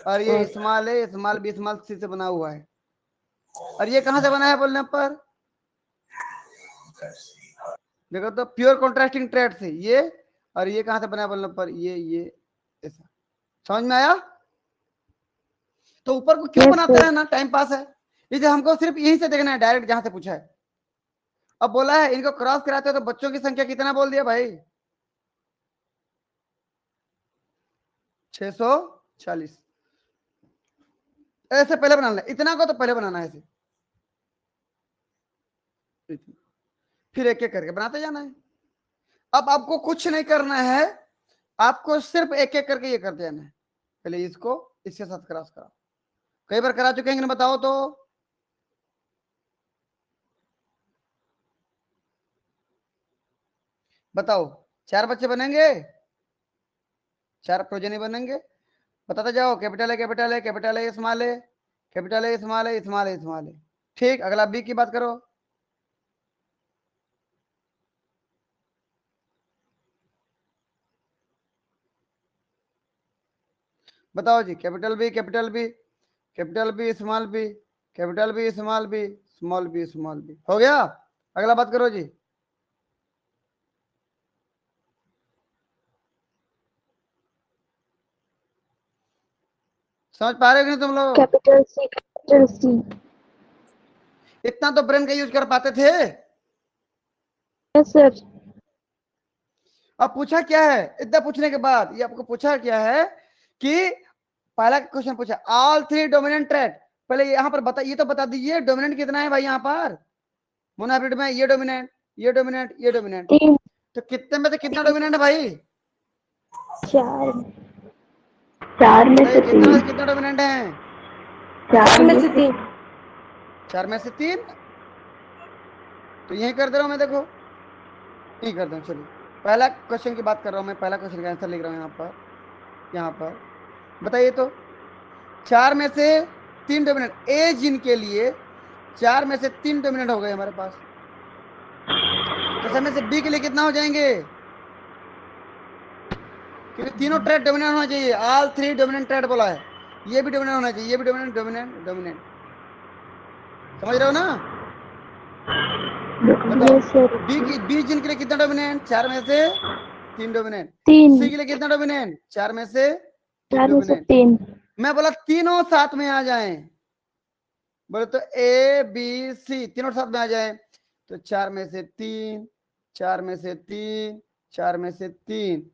और ये small A small B small सी से बना हुआ है। और ये कहां से बना है बोलने पर? देखो तो प्योर कॉन्ट्रास्टिंग ट्रेड से ये, और ये कहां से बना है बोलने पर? ये ऐसा। समझ में आया? तो ऊपर को क्यों Yes, बनाते sir. रहना, टाइम पास है। इसे हमको सिर्फ यहीं से देखना है, डायरेक्ट जहां से पूछा है। अब बोला है इनको क्रॉस कराते हो तो बच्चों की संख्या कितना बोल दिया भाई? 640। ऐसे पहले बनाना, इतना को तो पहले बनाना है ऐसे, फिर एक एक करके बनाते जाना है। अब आपको कुछ नहीं करना है, आपको सिर्फ एक एक करके ये करते जाना है। पहले इसको इसके साथ क्रॉस कराओ। कई बार करा चुके हैं बताओ तो? बताओ, 4 बच्चे बनेंगे, 4 प्रोजेनी बनेंगे। बताते जाओ, कैपिटल है कैपिटल है कैपिटल है स्मॉल है कैपिटल है स्मॉल है स्मॉल है स्मॉल है। ठीक, अगला बी की बात करो। बताओ जी, capital B capital B capital B small B capital B small B small B small B. हो गया? अगला बात करो जी। समझ पा रहे हो कि नहीं तुम लोग? Capital C, capital C. इतना तो ब्रेन का यूज कर पाते थे। Yes, sir. अब पूछा क्या है, इतना पूछने के बाद ये आपको पूछा क्या है कि पहला क्वेश्चन पूछा ऑल 3 डोमिनेंट ट्रेड। पहले यहाँ पर बता, ये तो बता दीजिए डोमिनेंट कितना है भाई यहाँ पर मोनोहाइब्रिड में। ये डोमिनेंट ये डोमिनेंट ये डोमिनेंट, 3, तो कितने में से कितना डोमिनेंट है भाई? 4. 4 में बताइए से कितना में 3। से कितना डोमिनेंट है? 4 में में से से 3. 4 में से 3। तो यही कर दे रहा हूं मैं, देखो यही कर दूं। चलिए पहला क्वेश्चन की बात कर रहा हूं मैं, पहला क्वेश्चन का आंसर लिख रहा हूं यहाँ पर। बताइए तो, 4 में से 3 डोमिनेंट ए जिन के लिए 4 में से 3 डोमिनेंट हो गए हमारे पास। तो समय से बी के लिए कितना हो जाएंगे? क्योंकि तीनों ट्रेड डोमिनेंट होना चाहिए, ऑल 3 डोमिनेंट ट्रेड बोला है। ये भी डोमिनेंट होना चाहिए, ये भी डोमिनेंट डोमिनेंट डोमिनेंट। समझ रहे हो ना? बताओ, Yes, sir. बी जिन के लिए कितना डोमिनेंट? 4 में से 3 डोमिनेंट। 3. सी के लिए कितना डोमिनेंट? 4 में से 3 4 में से डोमिनेंट। 3. मैं बोला तीनों साथ में आ जाएं, बोले तो ए बी सी तीनों साथ में आ जाए, तो 4 में से 3 4 में से 3 4 में से 3,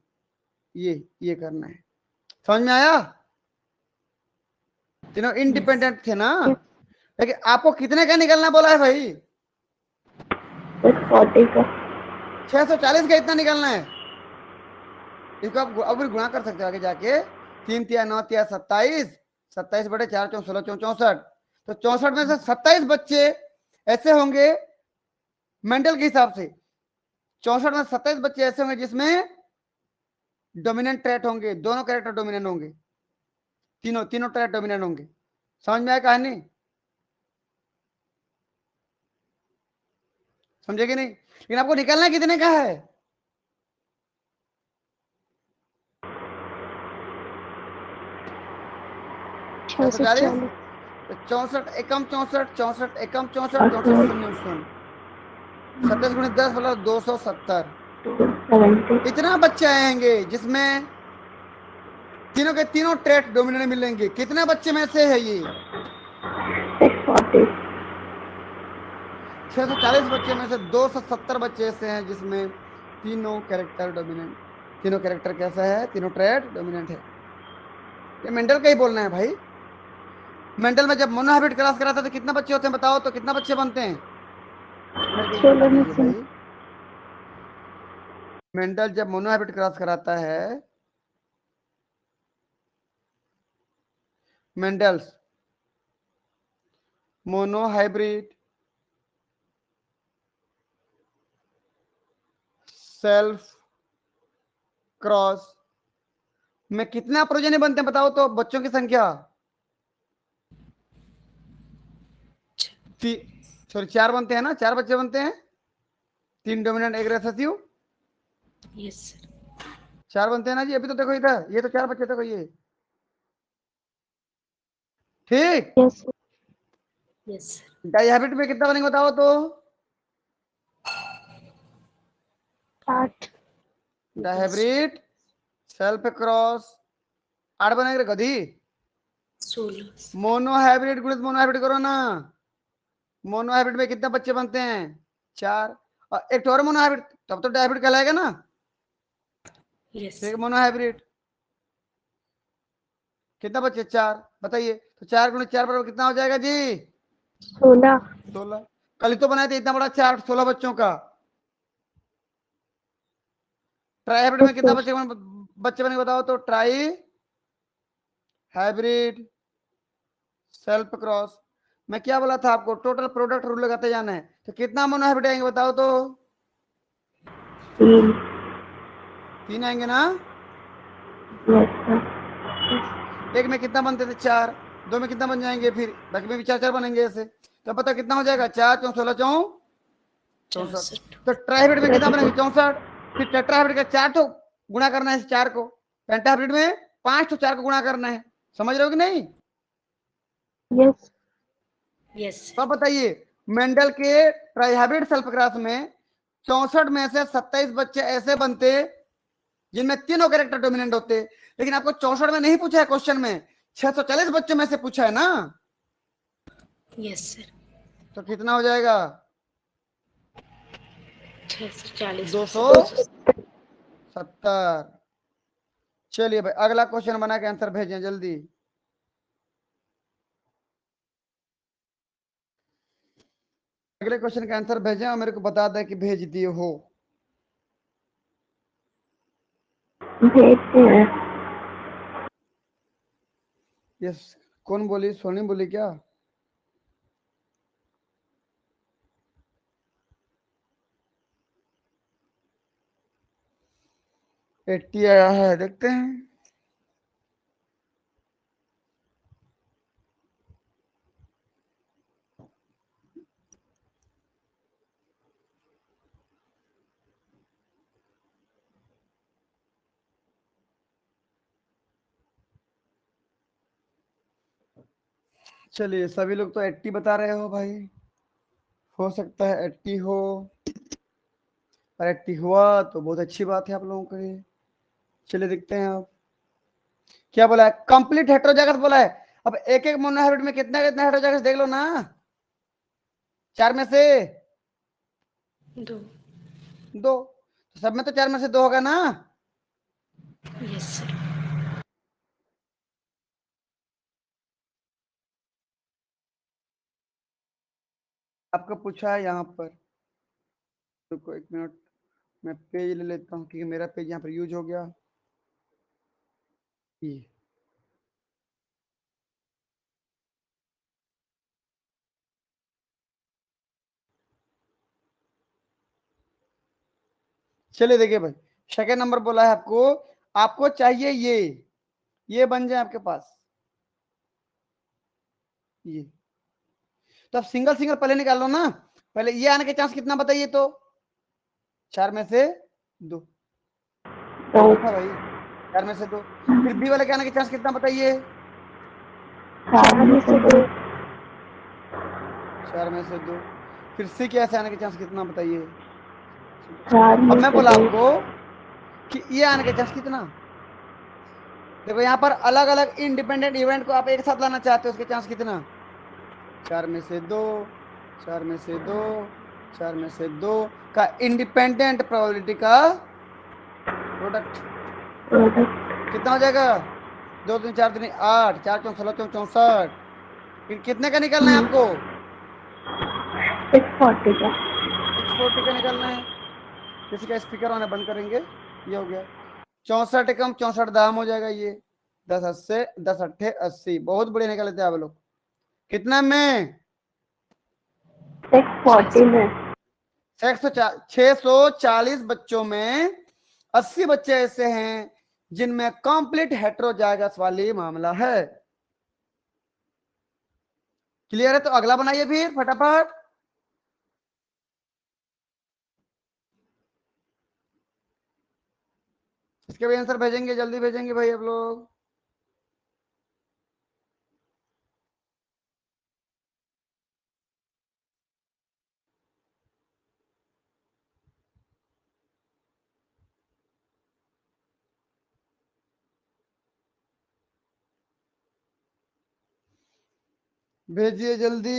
ये करना है। समझ में आया? तीनों इंडिपेंडेंट थे ना। लेकिन आपको कितने का निकलना बोला है भाई? 40 का। 640 का इतना निकलना है। इसको आप अब भी गुणा कर सकते हो आगे जाके। 3 तिया 9 तिया 27, 27 बटे 4 चौं 16 चौं 64। तो 64 में से 27 बच्चे ऐसे होंगे मेंडल के हिसाब से। 64 में 27 बच्चे ऐसे होंगे जिसमें डोमिनेंट ट्रेट होंगे, दोनों कैरेक्टर डोमिनेंट होंगे, तीनों तीनों ट्रेट डोमिनेंट होंगे। समझ में आया कहानी? समझे कि नहीं? लेकिन आपको निकलना कितने का है? 640। 64 एकम 64 64 एकम 64 64 शून्य शून्य 27 गुणित 10 बोला 270। 70। इतना बच्चे आएंगे जिसमें तीनों के तीनों ट्रेट डोमिनेंट मिलेंगे। कितने बच्चे में से है ये? 640। 640 बच्चे में से 270 बच्चे ऐसे हैं जिसमें तीनों कैरेक्टर डोमिनेंट, तीनों कैरेक्टर कैसा है, तीनों ट्रेट डोमिनेंट है। ये मेंडल का ही बोलना है भाई। मेंडल में जब मोनोहैबिट क्रॉस कराता है तो कितना बच्चे होते हैं बताओ, तो कितना बच्चे बनते हैं मेरे को ये बता 16 में दीजिए से भाई। मेंडल जब मोनोहैबिट क्रॉस कराता है, मेंडल्स मोनोहाइब्रिड सेल्फ क्रॉस में कितना प्रोजेनी बनते हैं बताओ तो, बच्चों की संख्या सॉरी 4 बनते हैं ना, 4 बच्चे बनते हैं, 3 डोमिनेंट एक रेसेसिव, यस सर। 4 बनते हैं ना जी। अभी तो देखो इधर, ये तो 4 बच्चे थे ये, ठीक। Yes yes sir. डाइहैबिट में कितना बनेंगे बताओ तो, 8 डाइहैबिट सेल्फ क्रॉस 8 बनेंगे रे गधी। 16। मोनोहाइब्रिड गुणित मोनोहाइब्रिड करो ना, मोनोहाइब्रिड में कितने बच्चे बनते हैं 4, और एक और मोनोहाइब्रिड, तब तो डाइहैबिट कहलाएगा ना। यस ठीक, मोनोहाइब्रिड कितना बच्चे 4, बताइए तो 4 गुणित 4 बराबर कितना हो जाएगा जी 16 16। कल ही तो बनाए थे इतना बड़ा चार्ट 16 बच्चों का। ट्राई हाइब्रिड में कितना बच्चे बने बताओ तो, ट्राई हाइब्रिड सेल्फ क्रॉस मैं क्या बोला था आपको, टोटल प्रोडक्ट रूल लगाते जाना है, तो कितना मोनो हाइब्रिड आएंगे बताओ तो, 3 3 आएंगे ना। यस सर एक में कितना बनते थे 4, 2 में कितना बन जाएंगे, फिर बाकी में भी 4 4 बनेंगे ऐसे, तो पता कितना हो जाएगा 4 4 16 64। 64। तो ट्राइहाइब्रिड में कितना बनेंगे 64, फिर टेट्राहाइब्रिड का 4 तो गुणा करना है इस 4 को, पेंटाहाइब्रिड में 5 तो 4 को गुणा करना है, समझ रहे हो कि नहीं। यस यस तो अब बताइए मेंडल के ट्राइहाइब्रिड सेल्फ क्रॉस में 64 में से 27 बच्चे ऐसे बनते जिनमें तीनों कैरेक्टर डोमिनेंट होते, लेकिन आपको 64 में नहीं पूछा है क्वेश्चन में, 640 बच्चों में से पूछा है ना। Yes sir. तो कितना हो जाएगा 640 270। चलिए भाई अगला क्वेश्चन बना के आंसर भेजें जल्दी। अगले क्वेश्चन का आंसर भेजें और मेरे को बता दें कि भेज दिए हो। भेजते हैं। यस, कौन बोली, सोनी बोली क्या। एट्टी आया है, देखते हैं। चलिए सभी लोग तो 80 बता रहे हो भाई, हो सकता है 80 हो, और 80 हुआ तो बहुत अच्छी बात है आप लोगों के लिए। चलिए देखते हैं आप क्या बोला है, कंप्लीट हेटेरोजाइगस बोला है। अब एक एक मोनोहाइब्रिड में कितना कितना हेटेरोजाइगस देख लो ना, 4 में से 2। 2, तो सब में तो 4 में से 2 होगा ना। Yes sir. आपको पूछा है यहाँ पर, रुको 1 मिनट मैं पेज ले लेता हूँ क्योंकि मेरा पेज यहाँ पर यूज हो गया ये। चलिए देखिए भाई, सेकेंड नंबर बोला है आपको, आपको चाहिए ये बन जाए आपके पास ये, तो आप सिंगल सिंगल पहले निकाल लो ना। पहले ये आने के चांस कितना बताइए तो, 4 में से 2 था भाई, 4 में से 2। फिर बी वाले के आने के चांस कितना बताइए, 4 में से 2 4 में से 2। फिर सी के ऐसे आने के चांस कितना बताइए। 4 अब में मैं से बोला 2 आपको कि ये आने के चांस कितना, देखो यहाँ पर अलग अलग इंडिपेंडेंट इवेंट को आप एक साथ लाना चाहते हो, उसके चांस कितना, 4 में से 2, 4 में से 2, 4 में से 2 का इंडिपेंडेंट प्रोबेबिलिटी का प्रोडक्ट कितना हो जाएगा? 2 3 4 3 8, 4 4 16 4 64। फिर कितने का निकलना है आपको? 640 का। 640 का निकलना है। किसी का स्पीकर होना बंद करेंगे। ये हो गया 64 एकम 64 दाम हो जाएगा। ये 10 अस्से 10 अट्ठे 80। बहुत बढ़िया निकल लेते आप लोग। कितना में? 640 में। 640 बच्चों में 80 बच्चे ऐसे हैं जिनमें कंप्लीट हेटेरोजाइगस वाली मामला है। क्लियर है? तो अगला बनाइए फिर फटाफट। इसके भी आंसर भेजेंगे, जल्दी भेजेंगे भाई आप लोग। भेजिए जल्दी।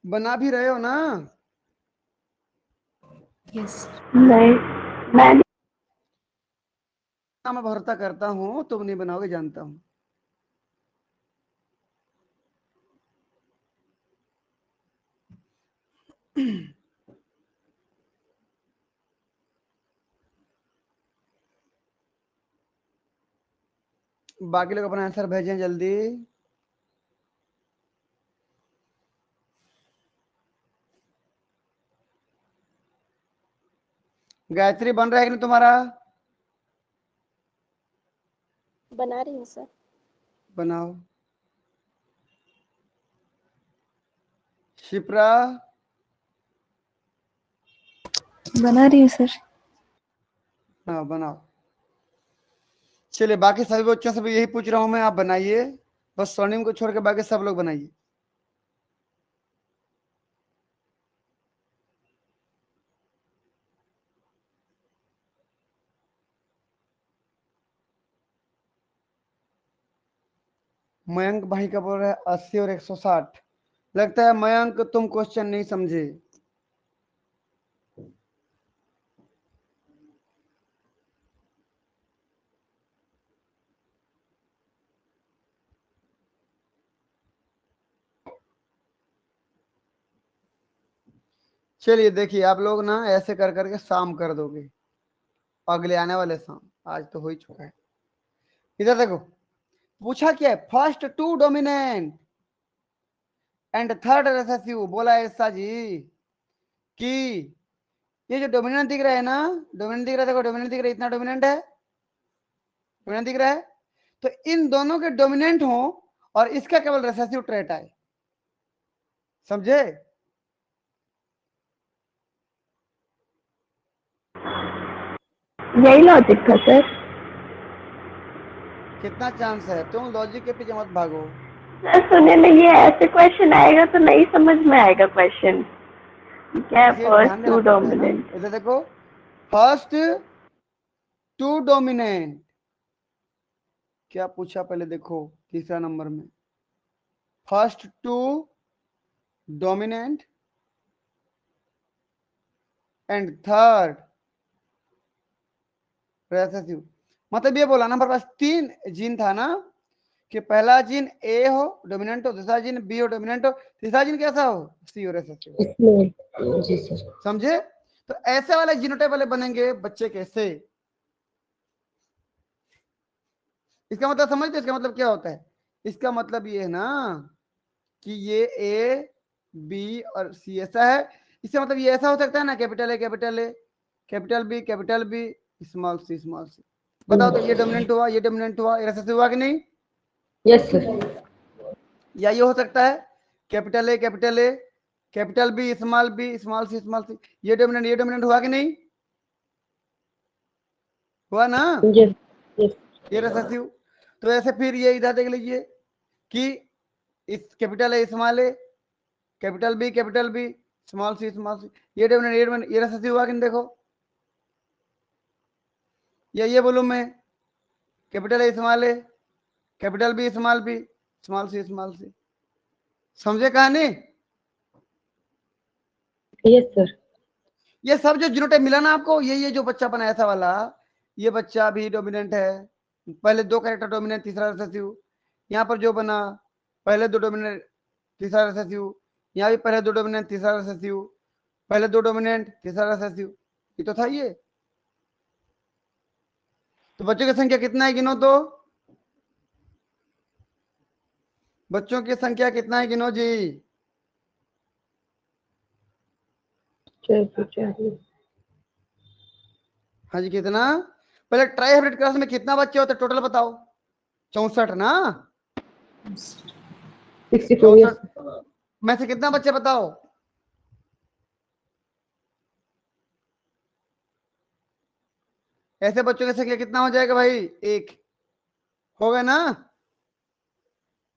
बना भी रहे हो ना? यस नहीं, मैं मैं भरोसा करता हूं, तुम नहीं बनाओगे जानता हूं। बाकी लोग अपना आंसर भेजें जल्दी। गायत्री बन रहा है कि नहीं तुम्हारा? बना रही हूँ सर। बनाओ। शिप्रा बना रही हूँ सर। हाँ बनाओ। चलिए बाकी सभी बच्चों से भी यही पूछ रहा हूं मैं, आप बनाइए। बस स्वर्णिम को छोड़ के बाकी सब लोग बनाइए। मयंक भाई का बोल रहा है 80 और 160। लगता है मयंक तुम क्वेश्चन नहीं समझे। चलिए देखिए, आप लोग ना ऐसे कर करके शाम कर दोगे, अगले आने वाले शाम। आज तो हो ही चुका है। इधर देखो, पूछा क्या है? First two dominant and third recessive. बोला ऐसा जी कि ये जो डोमिनेंट दिख रहा है ना, डोमिनेंट दिख रहा है, देखो डोमिनेंट दिख रहा है, इतना डोमिनेंट है, डोमिनेंट दिख रहा है। तो इन दोनों के डोमिनेंट हो और इसका केवल रिसेसिव ट्रेट आए। समझे? यही लॉजिक था सर। कितना चांस है? तुम लॉजिक के पीछे मत भागो। सर सुने ना, ये ऐसे क्वेश्चन आएगा तो नहीं समझ में आएगा क्वेश्चन। क्या है ये ध्यान फर्स्ट देना टू पड़ता है ना। डोमिनेंट? इधर देखो, फर्स्ट टू डोमिनेंट क्या पूछा पहले देखो, तीसरा नंबर में first two dominant and third recessive. मतलब ये बोला ना, हमारे पास 3 जीन था ना, कि पहला जीन ए हो डोमिनेंट हो, दूसरा जीन बी हो डोमिनेंट हो, तीसरा जीन कैसा हो? सी हो रिसेसिव। इसमें जी सर। समझे? तो ऐसे वाले जीनोटाइप वाले बनेंगे बच्चे कैसे? इसका मतलब समझते? इसका मतलब क्या होता है? इसका मतलब ये है ना कि ये ए बी और सी ऐसा है। इसका मतलब ये ऐसा हो सकता है ना, capital A capital A, capital B small C small C. बताओ तो ये डोमिनेंट हुआ, ये डोमिनेंट हुआ, ये रिसेसिव हुआ कि नहीं? Yes sir. या ये हो सकता है capital A capital B small C small C. ये डोमिनेंट हुआ कि नहीं? हुआ ना? Yes yes. ये रिसेसिव। तो ऐसे फिर ये इधर देख लीजिए कि इस capital A capital B small C ये डोमिनेंट ये रिसेसिव हुआ कि नहीं? देखो, या ये बोलूं मैं, capital A capital B small C. समझे कहानी? Yes, sir. ये सब जो जीनोटाइप मिला ना आपको, ये जो बच्चा बना ऐसा वाला, ये बच्चा भी डोमिनेंट है, पहले दो कैरेक्टर डोमिनेंट, तीसरा रिसेसिव। यहाँ पर जो बना, पहले दो डोमिनेंट, तीसरा रिसेसिव। यहाँ भी पहले दो डोमिनेंट, तीसरा रिसेसिव, पहले दो डोमिनेंट, तीसरा रिसेसिव। ये तो था ये। तो बच्चों की संख्या कितना है गिनो तो, बच्चों की संख्या कितना है गिनो जी? 640. हाँ जी कितना? पहले ट्राई हाइब्रिड क्लास में कितना बच्चे होते टोटल बताओ? 64 ना? 64. Yes. 64 में से कितना बच्चे बताओ? ऐसे बच्चों की संख्या कितना हो जाएगा भाई? 1 हो गया ना?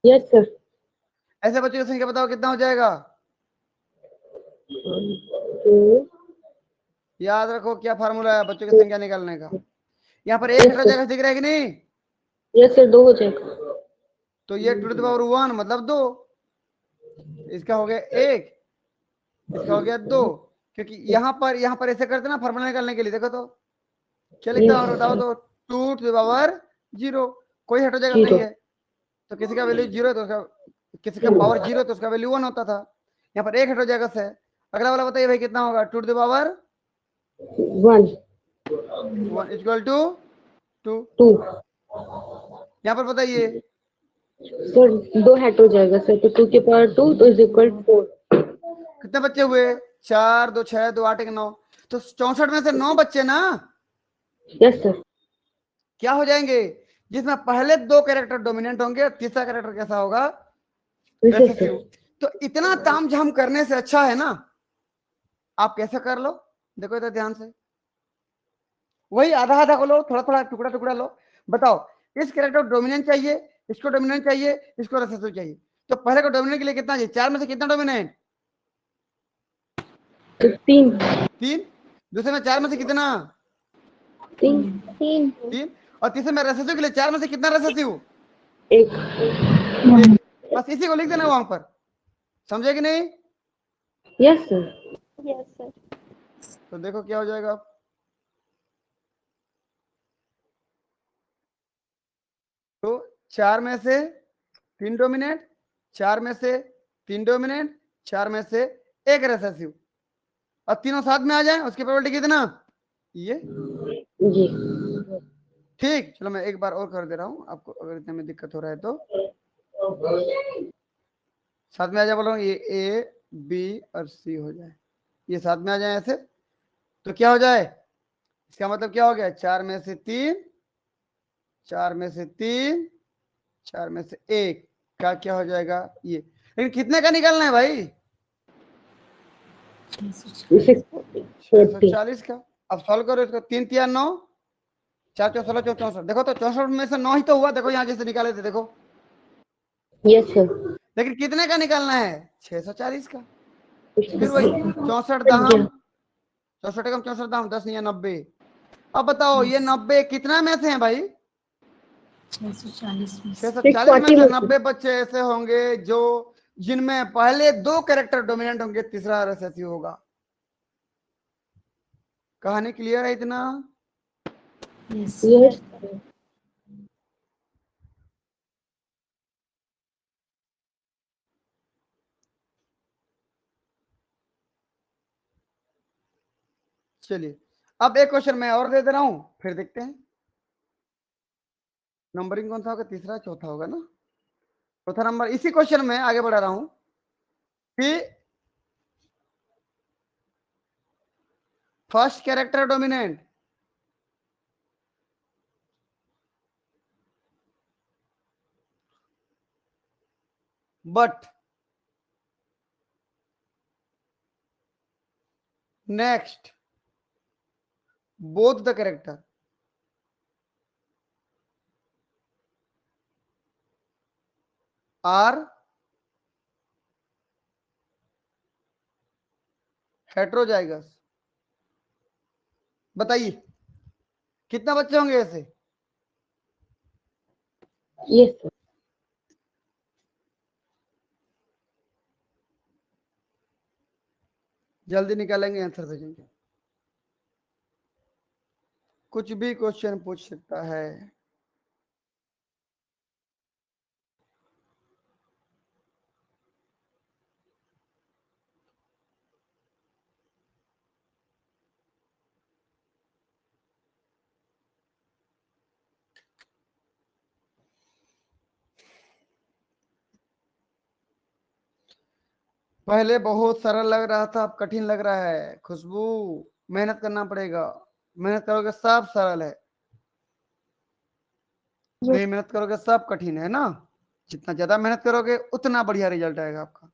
Yes, sir. ऐसे बच्चों की संख्या बताओ कितना हो जाएगा? 2. याद रखो क्या फार्मूला है बच्चों की संख्या निकालने का। यहाँ पर 1 हट हो जाएगा, दिख रहा है कि नहीं? Yes, sir. 2 हो जाएगा. तो ये 2 to the power 1 मतलब 2, इसका हो गया 1, इसका हो गया 2, क्योंकि यहाँ पर ऐसे करते ना फार्मूला निकालने के लिए। देखो तो क्या लिखता है बताओ तो, 2 to the power 0, कोई हट हो जाएगा, सही है। तो किसी का वैल्यू 0 तो उसका, किसी का पावर 0 तो उसका वैल्यू 1 होता था। यहाँ पर 1 हट हो जाएगा से। अगला वाला बताइए भाई कितना होगा? 2 to the power 1. 1 equal to 2। 2. यहाँ पर बताइए सर 2 हट हो जाएगा सर, तो 2 के पावर 2 तो इज इक्वल 4. कितने बच्चे हुए? 4 2 6 2 8 1 9, तो 64 में से 9 बच्चे ना यस सर. क्या हो जाएंगे? जिसमें पहले दो कैरेक्टर डोमिनेंट होंगे, तीसरा कैरेक्टर कैसा होगा? रिसेसिव. तो इतना तामझाम करने से अच्छा है ना आप कैसे कर लो, देखो इधर ध्यान से, वही आधा आधा को लो, थोड़ा थोड़ा टुकड़ा टुकड़ा लो। बताओ इस कैरेक्टर को डोमिनेंट चाहिए, इसको डोमिनेंट चाहिए, इसको रिसेसिव चाहिए। तो पहले को डोमिनेंट के लिए कितना चाहिए? 4 में से कितना डोमिनेंट? 3. 3। दूसरे में 4 में से कितना? 3. 3। और तीसरे में रिसेसिव के लिए 4 में से कितना रिसेसिव? 1. बस इसी को लिख देना वहां पर, समझे कि नहीं? Yes sir. Yes sir. तो देखो क्या हो जाएगा। तो 4 में से 3 डोमिनेंट, 4 में से 3 डोमिनेंट, 4 में से 1 रिसेसिव, और तीनों साथ में आ जाए, उसकी प्रोबेबिलिटी कितना? ये। जी. ठीक, चलो मैं एक बार और कर दे रहा हूं आपको, अगर इतने में दिक्कत हो रहा है तो साथ में आ जाए, बोलो ये ए बी और सी हो जाए, ये साथ में आ जाए ऐसे, तो क्या हो जाए? इसका मतलब क्या हो गया? 4 में से 3, 4 में से 3, 4 में से 1 का क्या हो जाएगा? ये। लेकिन कितने का निकालना है भाई? 640 का। अब सॉल्व करो इसको, 3 3 9, 4 4 16 64। देखो तो 64 में से 9 ही तो हुआ, देखो यहाँ जैसे निकाले थे देखो। Yes sir. लेकिन कितने का निकालना है? 640 का। फिर वही 64 दाम, 64 कम 64 दाम 10 या 90। अब बताओ ये 90 कितना में से है भाई? 640 में से 90 बच्चे ऐसे होंगे जो जिनमें पहले दो कैरेक्टर डोमिनेंट होंगे, तीसरा रिसेसिव होगा। कहानी क्लियर है इतना? यस. चलिए अब एक क्वेश्चन मैं और दे दे रहा हूं, फिर देखते हैं नंबरिंग कौन सा होगा, तीसरा चौथा होगा ना। चौथा नंबर, इसी क्वेश्चन में आगे बढ़ा रहा हूं कि first character dominant but next both the character are heterozygous। बताइए कितना बच्चे होंगे ऐसे? Yes sir. जल्दी निकालेंगे, आंसर भेजेंगे। कुछ भी क्वेश्चन पूछ सकता है। पहले बहुत सरल लग रहा था, अब कठिन लग रहा है। खुशबू, मेहनत करना पड़ेगा। मेहनत करोगे सब सरल है, नहीं मेहनत करोगे सब कठिन है ना। जितना ज्यादा मेहनत करोगे उतना बढ़िया रिजल्ट आएगा आपका।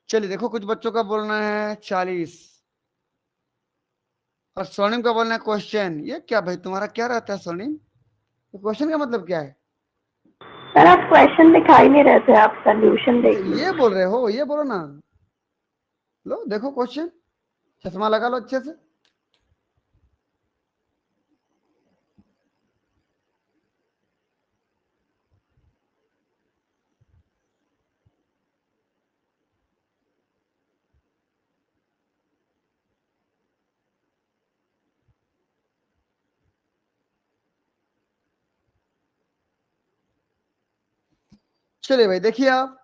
चलिए देखो, कुछ बच्चों का बोलना है 40 और स्वर्णिम का बोलना है क्वेश्चन। ये क्या भाई, तुम्हारा क्या रहता है स्वर्णिम? क्वेश्चन का मतलब क्या है? सर आप क्वेश्चन दिखाई नहीं रहे थे, आप सोल्यूशन देख अच्छा, लीजिए। ये बोल रहे हो, ये बोलो ना। लो देखो क्वेश्चन, चश्मा लगा लो अच्छे से। चलिए भाई देखिए, आप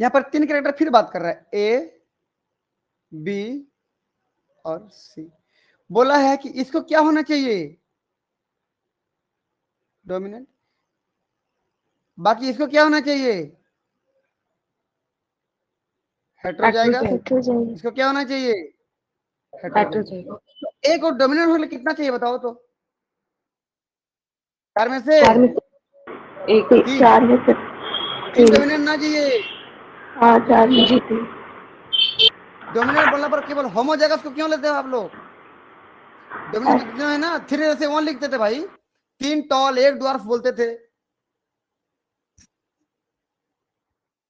यहां पर 3 कैरेक्टर फिर बात कर रहा है, ए बी और सी। बोला है कि इसको क्या होना चाहिए, डोमिनेंट। बाकी इसको क्या होना चाहिए, हेटेरो जाएगा। हेटेरोजाइगस। इसको क्या होना चाहिए, हेटेरो। हेटेरोजाइगस। एक और डोमिनेंट होने कितना चाहिए बताओ तो? 4 में से 4 में से एक। 3। 4 में से 3 3। डोमिनेंट ना चाहिए। हाँ 4 में से 3। डोमिनेंट बोलने पर केवल होमोजाइगस को क्यों लेते हो आप लोग? डोमिनेंट में जो है ना 3 से 1 लिखते थे भाई। 3 टॉल 1 ड्वार्फ बोलते थे।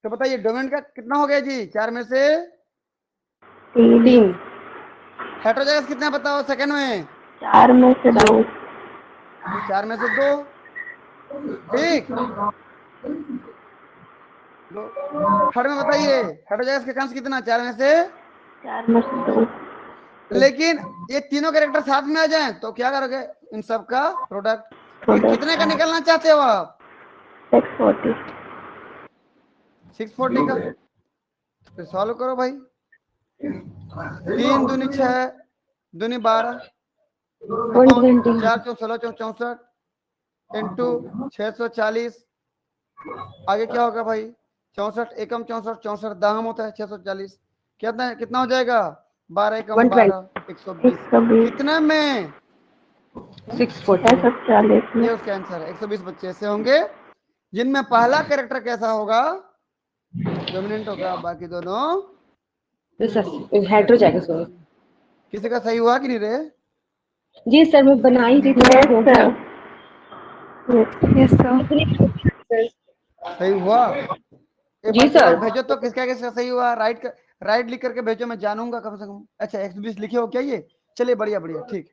तो बताइए डोमिनेंट का कितना हो गया जी, 4 में से 3। हेटेरोजाइगस कितना है बताओ सेकंड में? 4 में से 2। 4 में से 2। ठीक, 2। थर्ड में बताइए हेटेरोजाइगस का चांस कितना, 4 में से 4 में से 2। लेकिन ये तीनों कैरेक्टर साथ में आ जाएं तो क्या करोगे, इन सब का प्रोडक्ट। ये कितने का निकलना चाहते हो आप? 640। 640 का। फिर सॉल्व करो भाई। 3 दूनी 6, दूनी 12, अपॉन 120। 4 चौक 16 चौक 64 इंटू 640। आगे क्या होगा भाई, 64 एकम 64, 64 दाहम होता है 640। कितना है, कितना हो जाएगा, 12 एकम 12, 120। 120। कितना में, 640। 640 में। ये उसका आंसर है। 120 बच्चे ऐसे होंगे जिनमें पहला कैरेक्टर कैसा होगा, डोमिनेंट होगा, बाकी दोनों हेटेरोजाइगस होगा। किसी का सही हुआ कि नहीं रे? जी सर, मैं बना ही रही थी। Yes sir. Yes sir. सही हुआ। एक जी बार के बाद सर। भेजो तो किसका किसका सही हुआ, राइट लिख करके भेजो, मैं जानूंगा कम से कम। अच्छा 120 लिखे हो क्या ये? चलिए बढ़िया बढ़िया, ठीक।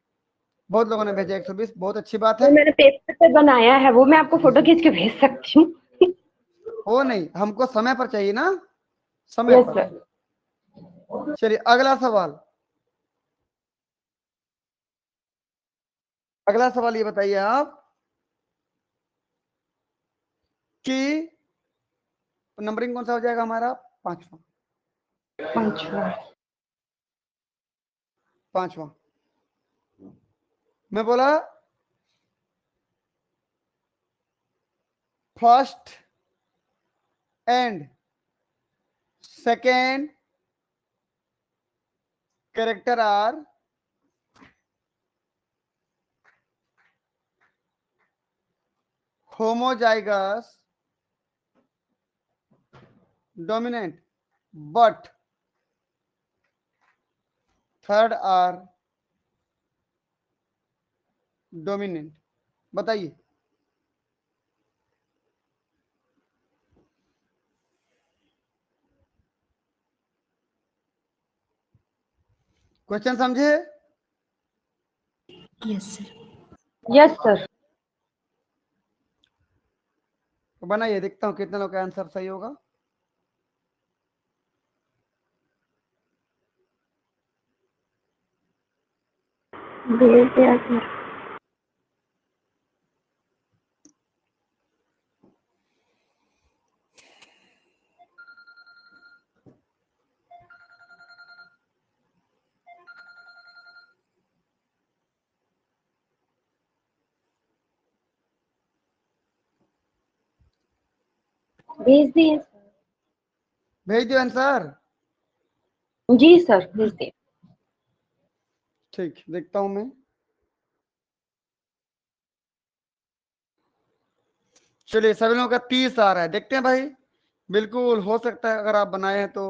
बहुत लोगों ने भेजा 120, बहुत अच्छी बात है। वो मैंने पेपर पे बनाया है, वो मैं आपको फोटो खींच के भेज सकती हूँ। वो नहीं, हमको समय पर चाहिए ना, समय यस पर। सर। चलिए अगला सवाल। अगला सवाल ये बताइए आप कि नंबरिंग कौन सा हो जाएगा हमारा, 5वां। 5वां। 5वां मैं बोला, first and second character are homozygous dominant but third are dominant। बताइए। क्वेश्चन समझे? Yes sir. Yes sir. बनाइए, देखता हूँ कितने लोग का आंसर सही होगा। भेज दिया सर। भेज दिए भेज दियो आंसर। जी सर, भेज दिए। ठीक, देखता हूं मैं। चलिए, सभी लोगों का 30 आ रहा है, देखते हैं भाई। बिल्कुल हो सकता है अगर आप बनाए हैं तो।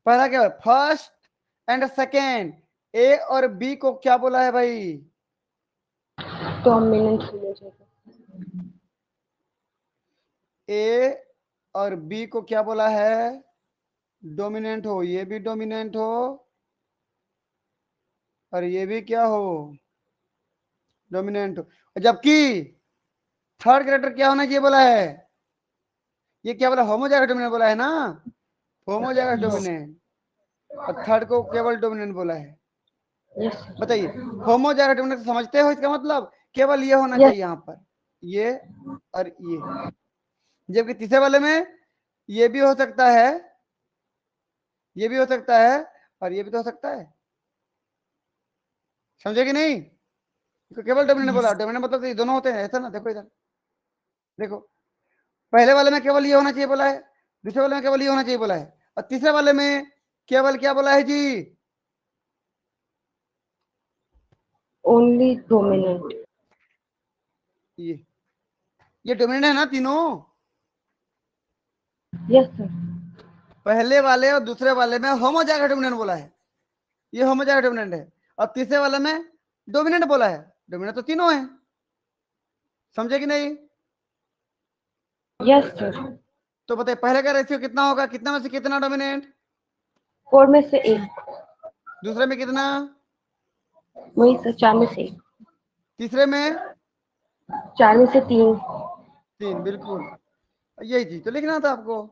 पहला क्या है, फर्स्ट एंड सेकेंड, ए और बी को क्या बोला है भाई? डोमिनेंट हो जाएगा। ए और बी को क्या बोला है? डोमिनेंट हो। ये भी डोमिनेंट हो और ये भी क्या हो? डोमिनेंट हो। जबकि थर्ड कैरेक्टर क्या होना चाहिए बोला है? ये क्या बोला? होमोजाइगस डोमिनेंट बोला है ना, होमोजाइगस डोमिनेंट। और थर्ड को केवल डोमिनेंट बोला है। यस बताइए, होमोजाइगस डोमिनेंट समझते हो? इसका मतलब केवल ये होना Yes. चाहिए यहाँ पर, ये और ये। जबकि तीसरे वाले में ये भी हो सकता है, ये भी हो सकता है और ये भी तो हो सकता है। समझे कि नहीं? इसको केवल डोमिनेंट बोला। डोमिनेंट मतलब तो ये दोनों होते हैं, ऐसा ना। देखो इधर, देखो, पहले वाले में केवल ये होना चाहिए बोला है, दूसरे वाले में केवल ये होना चाहिए बोला है, और तीसरे वाले में केवल क्या बोला है जी? Only dominant. ये डोमिनेंट है ना तीनों? Yes sir. पहले वाले और दूसरे वाले में होमोजाइगस डोमिनेंट बोला है, ये होमोजाइगस डोमिनेंट है। और तीसरे वाले में डोमिनेंट बोला है। डोमिनेंट तो तीनों है, समझे कि नहीं? Yes sir. तो बताइए पहले का रेशियो कितना होगा? कितना में से कितना डोमिनेंट? 4 में से 1। दूसरे में कितना? वही सर, 4 में से 1। तीसरे में 4 में से 3। 3। बिल्कुल, यही चीज तो लिखना था आपको।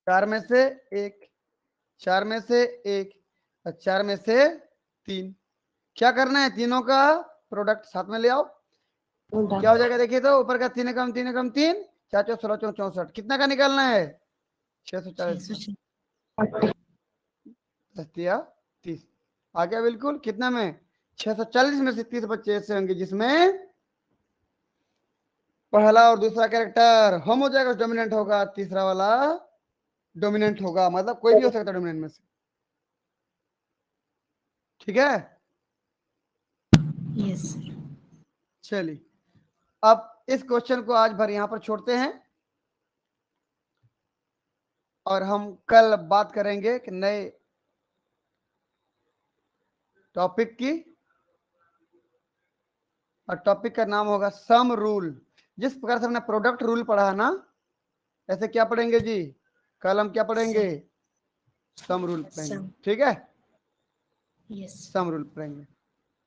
चार में से 1, 4 में से 1 और 4 में से 3। क्या करना है? तीनों का प्रोडक्ट साथ में ले आओ। क्या हो जाएगा? देखिए तो, ऊपर का 3 कम 3 कम 3, 4 4 16 4 64, कितना का निकालना है? 640 का। 30 आ गया। बिल्कुल, कितना में? 640 में से 30 बच्चे ऐसे होंगे जिसमें पहला और दूसरा कैरेक्टर होमोजाइगस डोमिनेंट होगा, तीसरा वाला डोमिनेंट होगा। मतलब कोई भी हो सकता है डोमिनेंट में से। ठीक है, यस सर। चलिए अब इस क्वेश्चन को आज भर यहां पर छोड़ते हैं और हम कल बात करेंगे कि नए टॉपिक की। और टॉपिक का नाम होगा सम रूल। जिस प्रकार से हमने प्रोडक्ट रूल पढ़ा है ना, ऐसे क्या पढ़ेंगे जी? कल हम क्या पढ़ेंगे? सम रूल पढ़ेंगे। सम। ठीक है, यस। सम रूल पढ़ेंगे,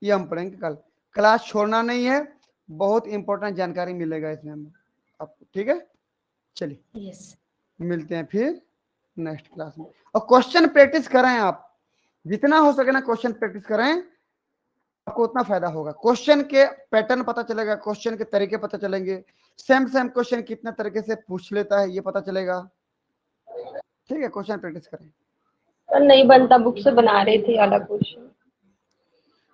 ये हम पढ़ेंगे कल। क्लास छोड़ना नहीं है, बहुत इंपॉर्टेंट जानकारी मिलेगा इसमें हमें आपको। ठीक है, चलिए यस। मिलते हैं फिर नेक्स्ट क्लास में। और क्वेश्चन प्रैक्टिस करें आप, जितना हो सके ना क्वेश्चन प्रैक्टिस करें, आपको उतना फायदा होगा। क्वेश्चन के पैटर्न पता चलेगा, क्वेश्चन के तरीके पता चलेंगे, सेम सेम क्वेश्चन कितने तरीके से पूछ लेता है ये पता चलेगा। ठीक है, क्वेश्चन प्रैक्टिस करें। सर नहीं बनता, बुक से बना रहे थे अलग क्वेश्चन।